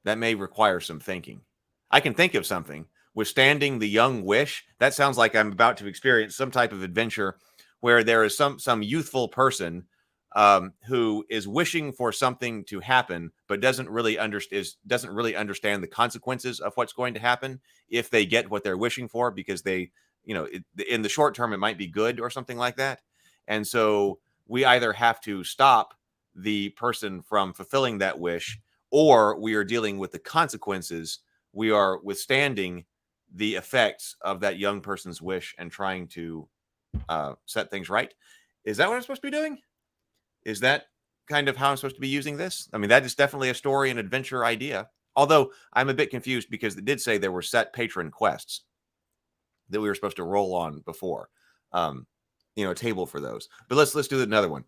That may require some thinking. I can think of something. Withstanding the young wish. That sounds like I'm about to experience some type of adventure where there is some youthful person who is wishing for something to happen, but doesn't really understand the consequences of what's going to happen if they get what they're wishing for, because they, in the short term, it might be good or something like that. And so we either have to stop the person from fulfilling that wish, or we are dealing with the consequences. We are withstanding the effects of that young person's wish and trying to set things right. Is that what I'm supposed to be doing? Is that kind of how I'm supposed to be using this? I mean, that is definitely a story and adventure idea. Although I'm a bit confused because it did say there were set patron quests. that we were supposed to roll on before. A table for those. But let's do another one.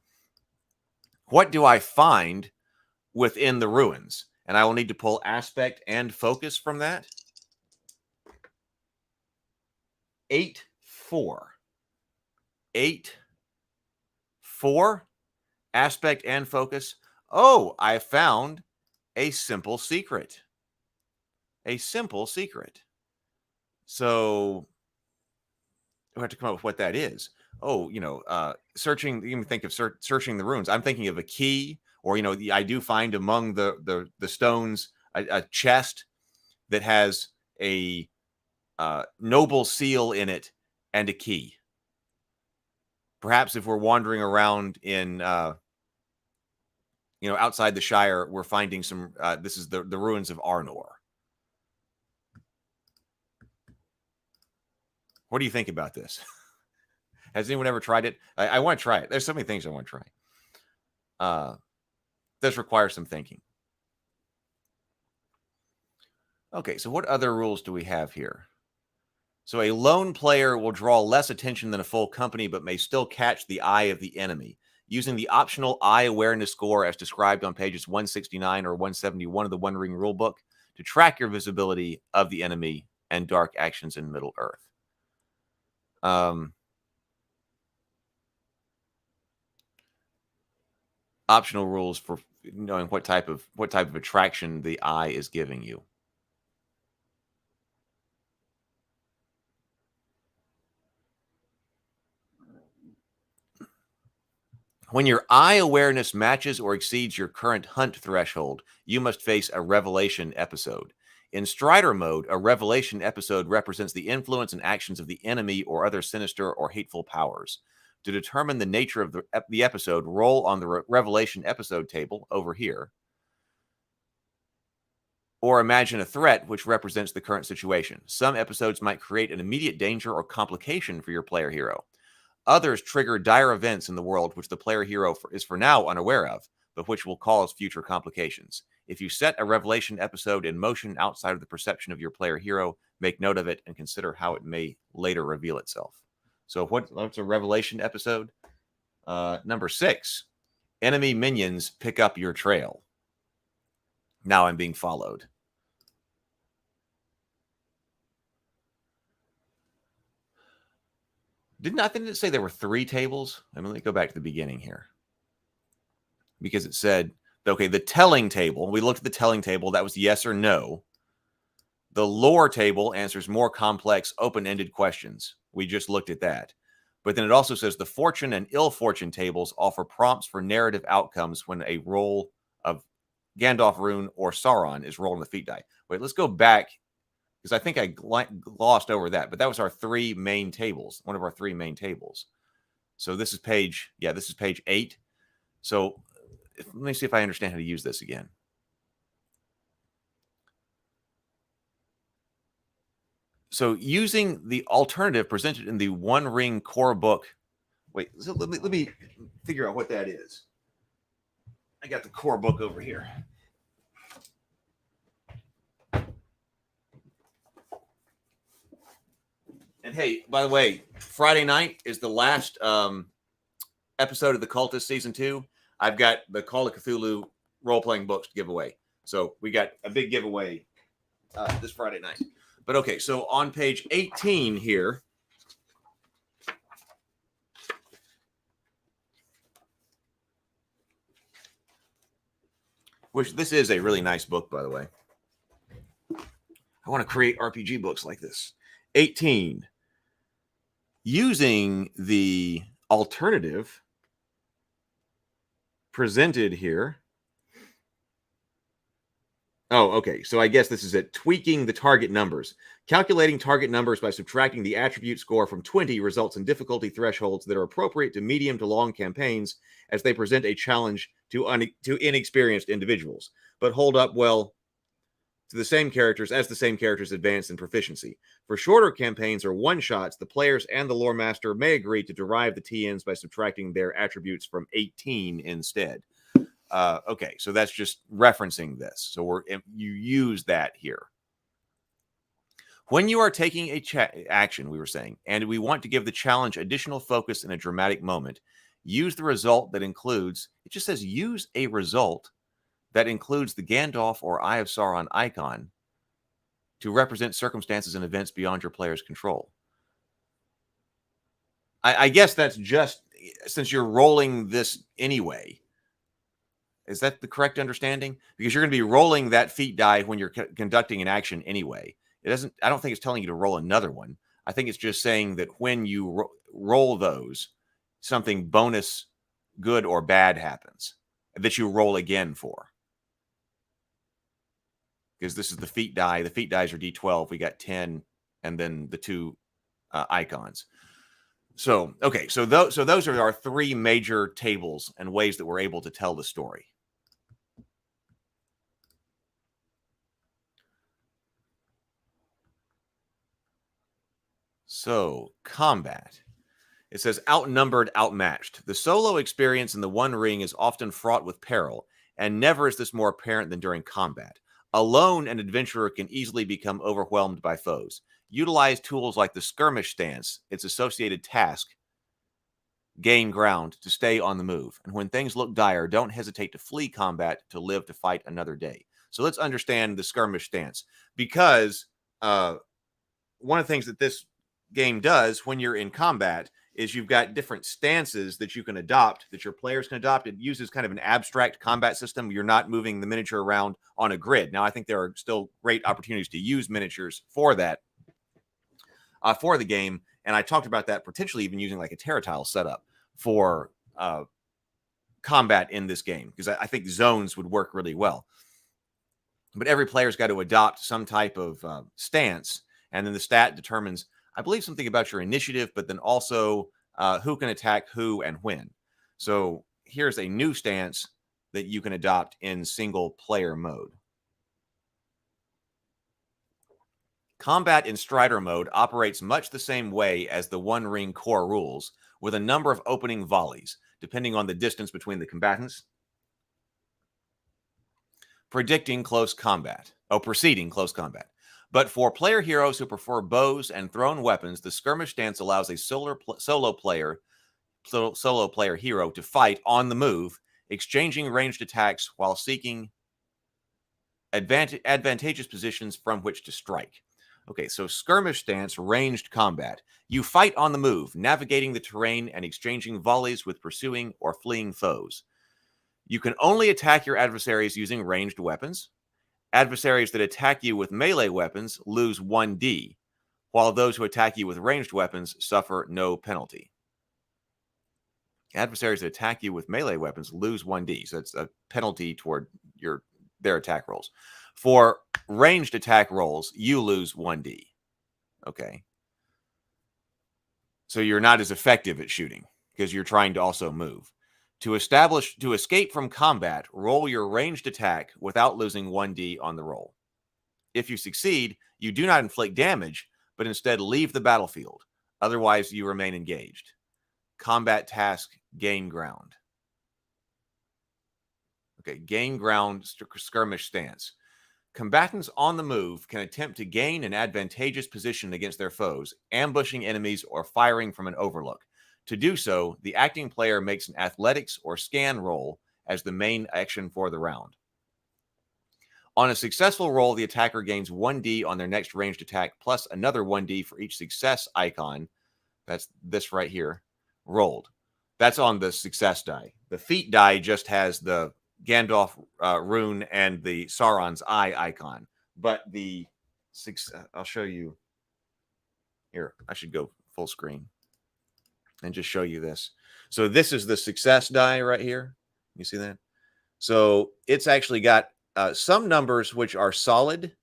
What do I find within the ruins? And I will need to pull aspect and focus from that. 8, 4. 8, 4. Aspect and focus. Oh, I found a simple secret. A simple secret. So we have to come up with what that is. Oh, searching. You can think of searching the ruins. I'm thinking of a key, or I do find among the stones a chest that has a noble seal in it and a key. Perhaps if we're wandering around in outside the Shire, we're finding some. This is the ruins of Arnor. What do you think about this? Has anyone ever tried it? I want to try it. There's so many things I want to try. This requires some thinking. Okay, so what other rules do we have here? So a lone player will draw less attention than a full company, but may still catch the eye of the enemy. Using the optional eye awareness score as described on pages 169 or 171 of the One Ring Rulebook to track your visibility of the enemy and dark actions in Middle-earth. Optional rules for knowing what type of attraction the eye is giving you. When your eye awareness matches or exceeds your current hunt threshold, you must face a revelation episode. In Strider mode, a revelation episode represents the influence and actions of the enemy or other sinister or hateful powers. To determine the nature of the episode, roll on the revelation episode table over here. Or imagine a threat which represents the current situation. Some episodes might create an immediate danger or complication for your player hero. Others trigger dire events in the world which the player hero is for now unaware of, but which will cause future complications. If you set a revelation episode in motion outside of the perception of your player hero, make note of it and consider how it may later reveal itself. So what's a revelation episode? Number 6, enemy minions pick up your trail. Now I'm being followed. Didn't it say there were 3 tables? Let me go back to the beginning here. Because it said, okay, the telling table. We looked at the telling table. That was yes or no. The lore table answers more complex, open-ended questions. We just looked at that. But then it also says the fortune and ill fortune tables offer prompts for narrative outcomes when a roll of Gandalf rune or Sauron is rolled on the feat die. Wait, let's go back, because I think I glossed over that. But that was our 3 main tables, one of our 3 main tables. So this is page 8. So let me see if I understand how to use this again. So using the alternative presented in the One Ring core book. Wait, so let me figure out what that is. I got the core book over here. And hey, by the way, Friday night is the last episode of The Cultist Season 2. I've got the Call of Cthulhu role-playing books to give away. So we got a big giveaway this Friday night. But okay, so on page 18 here, which this is a really nice book, by the way. I want to create RPG books like this. 18. Using the alternative presented here. Oh, okay. So I guess this is it. Tweaking the target numbers. Calculating target numbers by subtracting the attribute score from 20 results in difficulty thresholds that are appropriate to medium to long campaigns as they present a challenge to inexperienced individuals, but hold up well to the same characters as the same characters advance in proficiency. For shorter campaigns or one-shots, the players and the lore master may agree to derive the TNs by subtracting their attributes from 18 instead. Okay, so that's just referencing this. So you use that here. When you are taking a action, we were saying, and we want to give the challenge additional focus in a dramatic moment, use the result that includes, it just says use a result that includes the Gandalf or Eye of Sauron icon to represent circumstances and events beyond your player's control. I guess that's just, since you're rolling this anyway. Is that the correct understanding? Because you're going to be rolling that feat die when you're conducting an action anyway. It doesn't. I don't think it's telling you to roll another one. I think it's just saying that when you roll those, something bonus, good or bad happens that you roll again for. Because this is the feat die. The feat dies are D12. We got 10, and then the 2 icons. So okay, so those are our 3 major tables and ways that we're able to tell the story. So, combat. It says outnumbered, outmatched. The solo experience in the One Ring is often fraught with peril, and never is this more apparent than during combat. Alone, an adventurer can easily become overwhelmed by foes. Utilize tools like the skirmish stance, its associated task, gain ground to stay on the move. And when things look dire, don't hesitate to flee combat to live to fight another day. So let's understand the skirmish stance, because one of the things that this game does when you're in combat is you've got different stances that you can adopt, that your players can adopt. It uses kind of an abstract combat system. You're not moving the miniature around on a grid. Now, I think there are still great opportunities to use miniatures for that, for the game. And I talked about that potentially even using like a Terratile setup for combat in this game, because I think zones would work really well. But every player's got to adopt some type of stance, and then the stat determines, I believe, something about your initiative, but then also who can attack who and when. So here's a new stance that you can adopt in single player mode. Combat in Strider mode operates much the same way as the One Ring core rules, with a number of opening volleys, depending on the distance between the combatants. Preceding close combat. But for player heroes who prefer bows and thrown weapons, the skirmish stance allows a solo player hero to fight on the move, exchanging ranged attacks while seeking advantageous positions from which to strike. Okay, so skirmish stance, ranged combat. You fight on the move, navigating the terrain and exchanging volleys with pursuing or fleeing foes. You can only attack your adversaries using ranged weapons. Adversaries that attack you with melee weapons lose 1d, while those who attack you with ranged weapons suffer no penalty. Adversaries that attack you with melee weapons lose 1d, so that's a penalty toward their attack rolls. For ranged attack rolls, you lose 1d. Okay. So you're not as effective at shooting because you're trying to also move. To escape from combat, roll your ranged attack without losing 1d on the roll. If you succeed, you do not inflict damage, but instead leave the battlefield. Otherwise, you remain engaged. Combat task, gain ground. Okay, gain ground, skirmish stance. Combatants on the move can attempt to gain an advantageous position against their foes, ambushing enemies or firing from an overlook. To do so, the acting player makes an athletics or scan roll as the main action for the round. On a successful roll, the attacker gains 1d on their next ranged attack, plus another 1d for each success icon. That's this right here, rolled. That's on the success die. The feat die just has the Gandalf rune and the Sauron's eye icon. But the I'll show you here. I should go full screen and just show you this. So this is the success die right here. You see that? So it's actually got some numbers which are solid,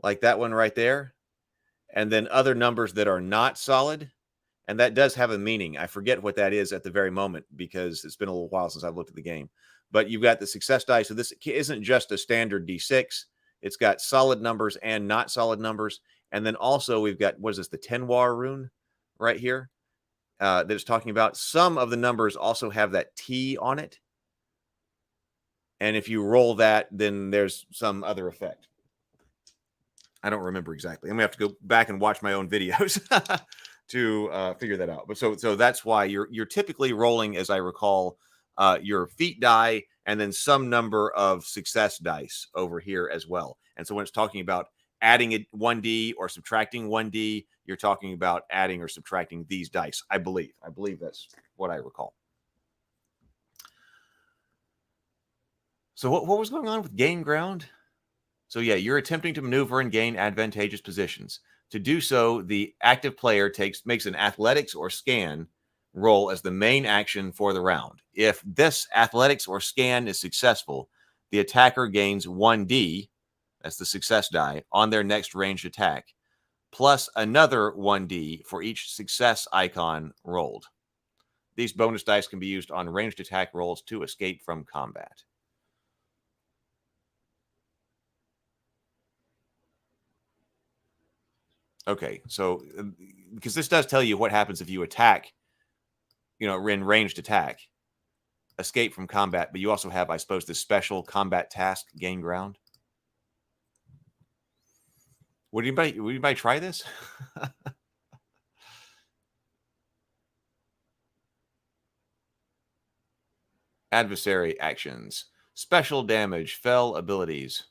like that one right there, and then other numbers that are not solid. And that does have a meaning. I forget what that is at the very moment because it's been a little while since I've looked at the game. But you've got the success die. So this isn't just a standard D6. It's got solid numbers and not solid numbers. And then also we've got, what is this, the Tenwar rune right here that it's talking about. Some of the numbers also have that T on it. And if you roll that, then there's some other effect. I don't remember exactly. I'm gonna have to go back and watch my own videos to figure that out. But so that's why you're typically rolling, as I recall, your feat die and then some number of success dice over here as well. And so when it's talking about adding a 1d or subtracting 1d, you're talking about adding or subtracting these dice. I believe that's what I recall. So what was going on with gain ground? So yeah, you're attempting to maneuver and gain advantageous positions. To do so, the active player makes an athletics or scan roll as the main action for the round. If this athletics or scan is successful, the attacker gains 1d, that's the success die, on their next ranged attack, plus another 1d for each success icon rolled. These bonus dice can be used on ranged attack rolls to escape from combat. Okay, so because this does tell you what happens if you attack, in ranged attack, escape from combat, but you also have, I suppose, this special combat task, gain ground. Would anybody try this? Adversary actions, special damage, fell abilities.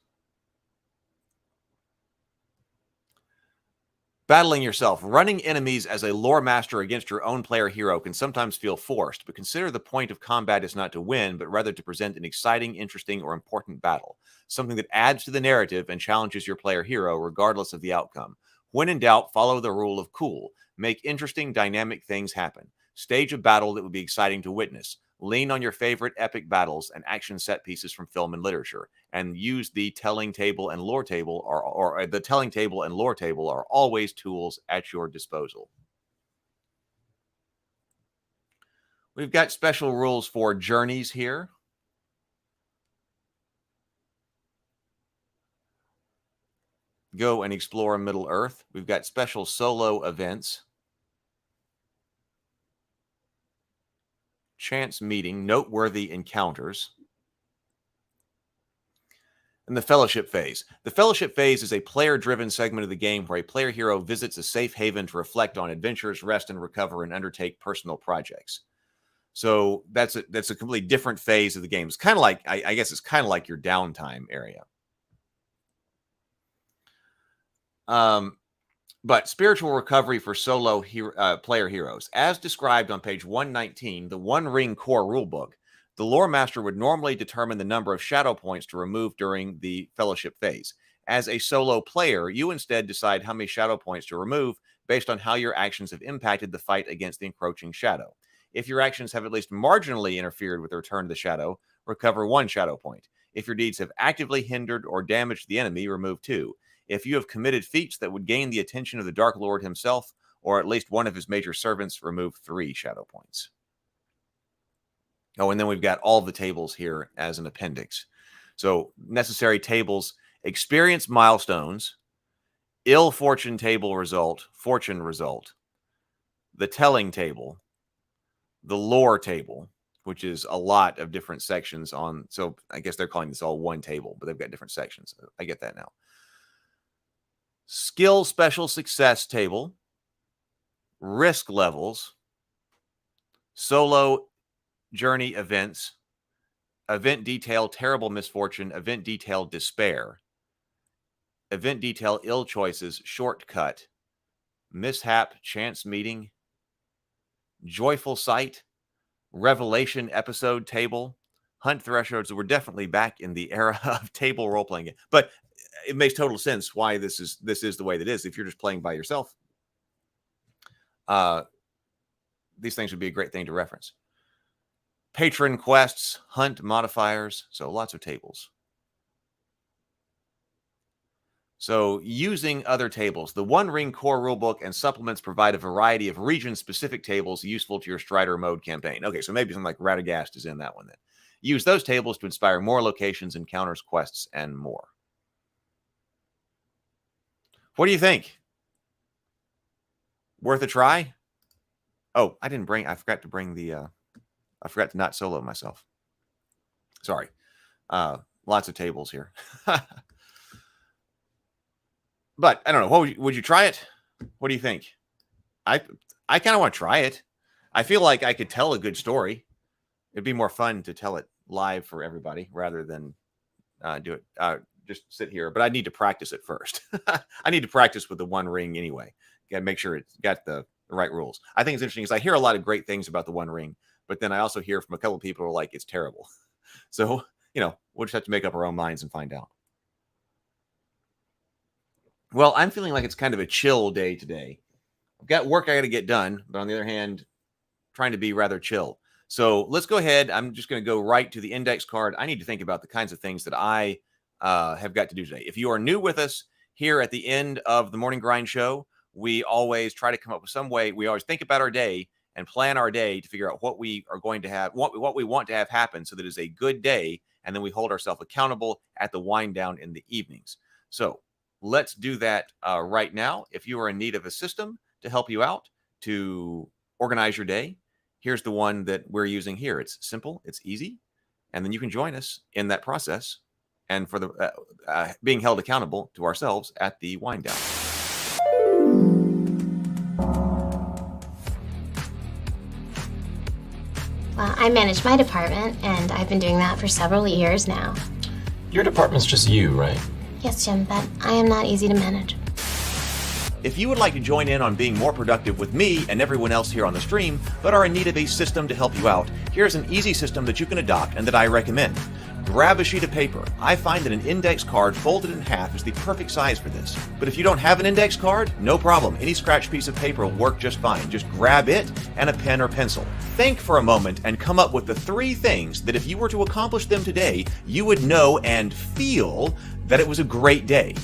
Battling yourself. Running enemies as a lore master against your own player hero can sometimes feel forced, but consider the point of combat is not to win, but rather to present an exciting, interesting, or important battle. Something that adds to the narrative and challenges your player hero regardless of the outcome. When in doubt, follow the rule of cool. Make interesting, dynamic things happen. Stage a battle that would be exciting to witness. Lean on your favorite epic battles and action set pieces from film and literature, and use the telling table and lore table, or the telling table and lore table are always tools at your disposal. We've got special rules for journeys here. Go and explore Middle Earth. We've got special solo events. Chance meeting, noteworthy encounters. And the fellowship phase. The fellowship phase is a player-driven segment of the game where a player hero visits a safe haven to reflect on adventures, rest and recover, and undertake personal projects. So that's a completely different phase of the game. It's kind of like, I guess it's kind of like your downtime area. But spiritual recovery for solo player heroes. As described on page 119, the One Ring Core rulebook, the lore master would normally determine the number of shadow points to remove during the fellowship phase. As a solo player, you instead decide how many shadow points to remove based on how your actions have impacted the fight against the encroaching shadow. If your actions have at least marginally interfered with the return of the shadow, recover 1 shadow point. If your deeds have actively hindered or damaged the enemy, remove 2. If you have committed feats that would gain the attention of the Dark Lord himself, or at least one of his major servants, remove 3 shadow points. Oh, and then we've got all the tables here as an appendix. So necessary tables: experience milestones, ill fortune table result, fortune result, the telling table, the lore table, which is a lot of different sections on. So I guess they're calling this all one table, but they've got different sections. I get that now. Skill special success table, risk levels, solo journey events, event detail terrible misfortune, event detail despair, event detail ill choices, shortcut, mishap chance meeting, joyful sight, revelation episode table, hunt thresholds. So we're definitely back in the era of table role playing, but it makes total sense why this is the way that it is. If you're just playing by yourself, these things would be a great thing to reference. Patron quests, hunt modifiers, so lots of tables. So using other tables, the One Ring Core rulebook and supplements provide a variety of region-specific tables useful to your Strider mode campaign. Okay, so maybe something like Radagast is in that one then. Use those tables to inspire more locations, encounters, quests, and more. What do you think? Worth a try? Oh, I forgot to bring the, I forgot to not solo myself. Sorry. Lots of tables here. But I don't know. Would you try it? What do you think? I kind of want to try it. I feel like I could tell a good story. It'd be more fun to tell it live for everybody rather than do it just sit here. But I need to practice it first. I need to practice with the One Ring anyway. Got to make sure it's got the right rules. I think it's interesting because I hear a lot of great things about the One Ring, but then I also hear from a couple of people who are like, it's terrible. So, we'll just have to make up our own minds and find out. Well, I'm feeling like it's kind of a chill day today. I've got work I got to get done, but on the other hand, trying to be rather chill. So let's go ahead. I'm just going to go right to the index card. I need to think about the kinds of things that I have got to do today. If you are new with us here at the end of the Morning Grind Show, we always try to come up with some way. We always think about our day and plan our day to figure out what we are going to have, what we want to have happen so that it's a good day. And then we hold ourselves accountable at the wind down in the evenings. So let's do that right now. If you are in need of a system to help you out to organize your day, here's the one that we're using here. It's simple, it's easy, and then you can join us in that process and for the being held accountable to ourselves at the wind down. Well, I manage my department, and I've been doing that for several years now. Your department's just you, right? Yes, Jim, but I am not easy to manage. If you would like to join in on being more productive with me and everyone else here on the stream, but are in need of a system to help you out, here's an easy system that you can adopt and that I recommend. Grab a sheet of paper. I find that an index card folded in half is the perfect size for this. But if you don't have an index card, no problem. Any scratch piece of paper will work just fine. Just grab it and a pen or pencil. Think for a moment and come up with the 3 things that if you were to accomplish them today, you would know and feel that it was a great day.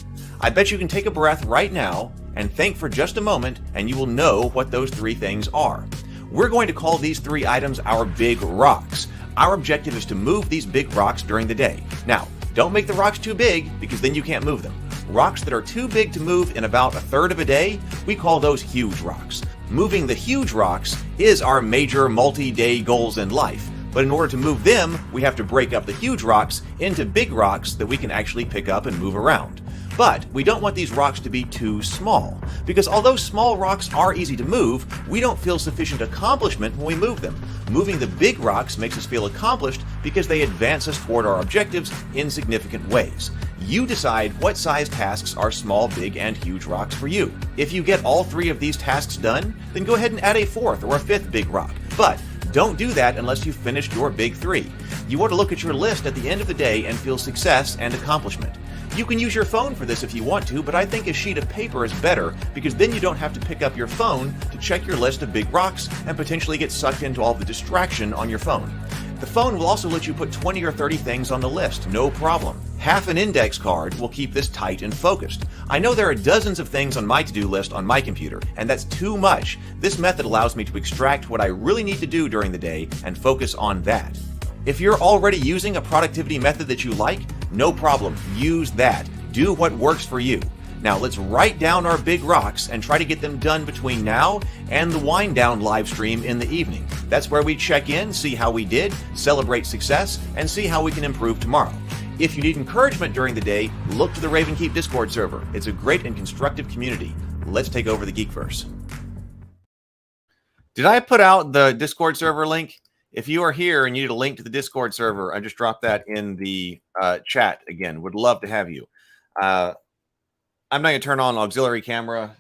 I bet you can take a breath right now and think for just a moment, and you will know what those 3 things are. We're going to call these 3 items our big rocks. Our objective is to move these big rocks during the day. Now, don't make the rocks too big because then you can't move them. Rocks that are too big to move in about a third of a day, we call those huge rocks. Moving the huge rocks is our major multi-day goals in life. But in order to move them, we have to break up the huge rocks into big rocks that we can actually pick up and move around. But we don't want these rocks to be too small, because although small rocks are easy to move, we don't feel sufficient accomplishment when we move them. Moving the big rocks makes us feel accomplished because they advance us toward our objectives in significant ways. You decide what size tasks are small, big, and huge rocks for you. If you get all 3 of these tasks done, then go ahead and add a 4th or a 5th big rock. But don't do that unless you've finished your big 3. You want to look at your list at the end of the day and feel success and accomplishment. You can use your phone for this if you want to, but I think a sheet of paper is better because then you don't have to pick up your phone to check your list of big rocks and potentially get sucked into all the distraction on your phone. The phone will also let you put 20 or 30 things on the list, no problem. Half an index card will keep this tight and focused. I know there are dozens of things on my to-do list on my computer, and that's too much. This method allows me to extract what I really need to do during the day and focus on that. If you're already using a productivity method that you like, no problem, use that. Do what works for you. Now let's write down our big rocks and try to get them done between now and the wind down live stream in the evening. That's where we check in, see how we did, celebrate success, and see how we can improve tomorrow. If you need encouragement during the day, look to the Ravenkeep Discord server. It's a great and constructive community. Let's take over the Geekverse. Did I put out the Discord server link? If you are here and you need a link to the Discord server, I just dropped that in the chat again. Would love to have you. I'm not going to turn on auxiliary camera.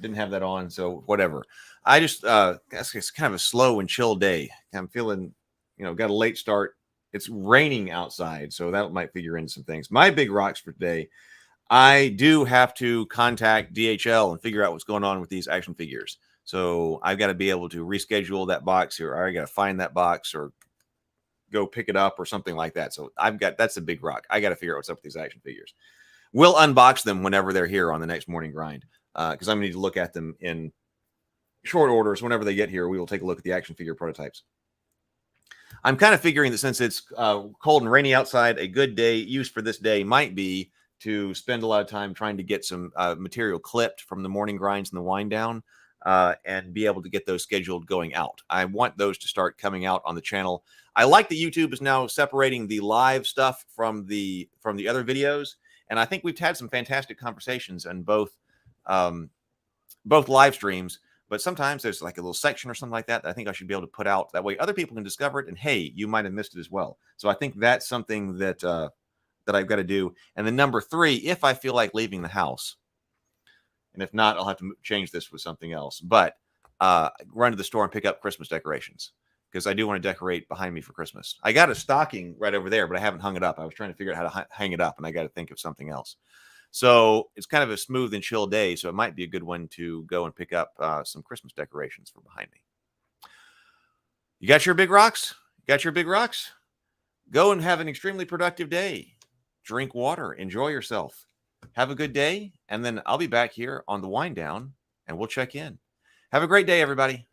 Didn't have that on, so whatever. I just, it's kind of a slow and chill day. I'm feeling, got a late start. It's raining outside, so that might figure in some things. My big rocks for today, I do have to contact DHL and figure out what's going on with these action figures. So I've got to be able to reschedule that box, or I got to find that box or go pick it up or something like that. So that's a big rock. I got to figure out what's up with these action figures. We'll unbox them whenever they're here on the next morning grind, because I'm going to need to look at them in short order. So whenever they get here, we will take a look at the action figure prototypes. I'm kind of figuring that since it's cold and rainy outside, a good day used for this day might be to spend a lot of time trying to get some material clipped from the morning grinds and the wind down. And be able to get those scheduled going out. I want those to start coming out on the channel. I like that YouTube is now separating the live stuff from the other videos. And I think we've had some fantastic conversations on both live streams, but sometimes there's like a little section or something like that I think I should be able to put out. That way other people can discover it, and hey, you might have missed it as well. So I think that's something that I've got to do. And then number 3, if I feel like leaving the house, and if not, I'll have to change this with something else, but run to the store and pick up Christmas decorations, because I do want to decorate behind me for Christmas. I got a stocking right over there, but I haven't hung it up. I was trying to figure out how to hang it up, and I got to think of something else. So it's kind of a smooth and chill day, so it might be a good one to go and pick up some Christmas decorations for behind me. You got your big rocks? You got your big rocks? Go and have an extremely productive day. Drink water. Enjoy yourself. Have a good day, and then I'll be back here on the wind down, and we'll check in. Have a great day, everybody.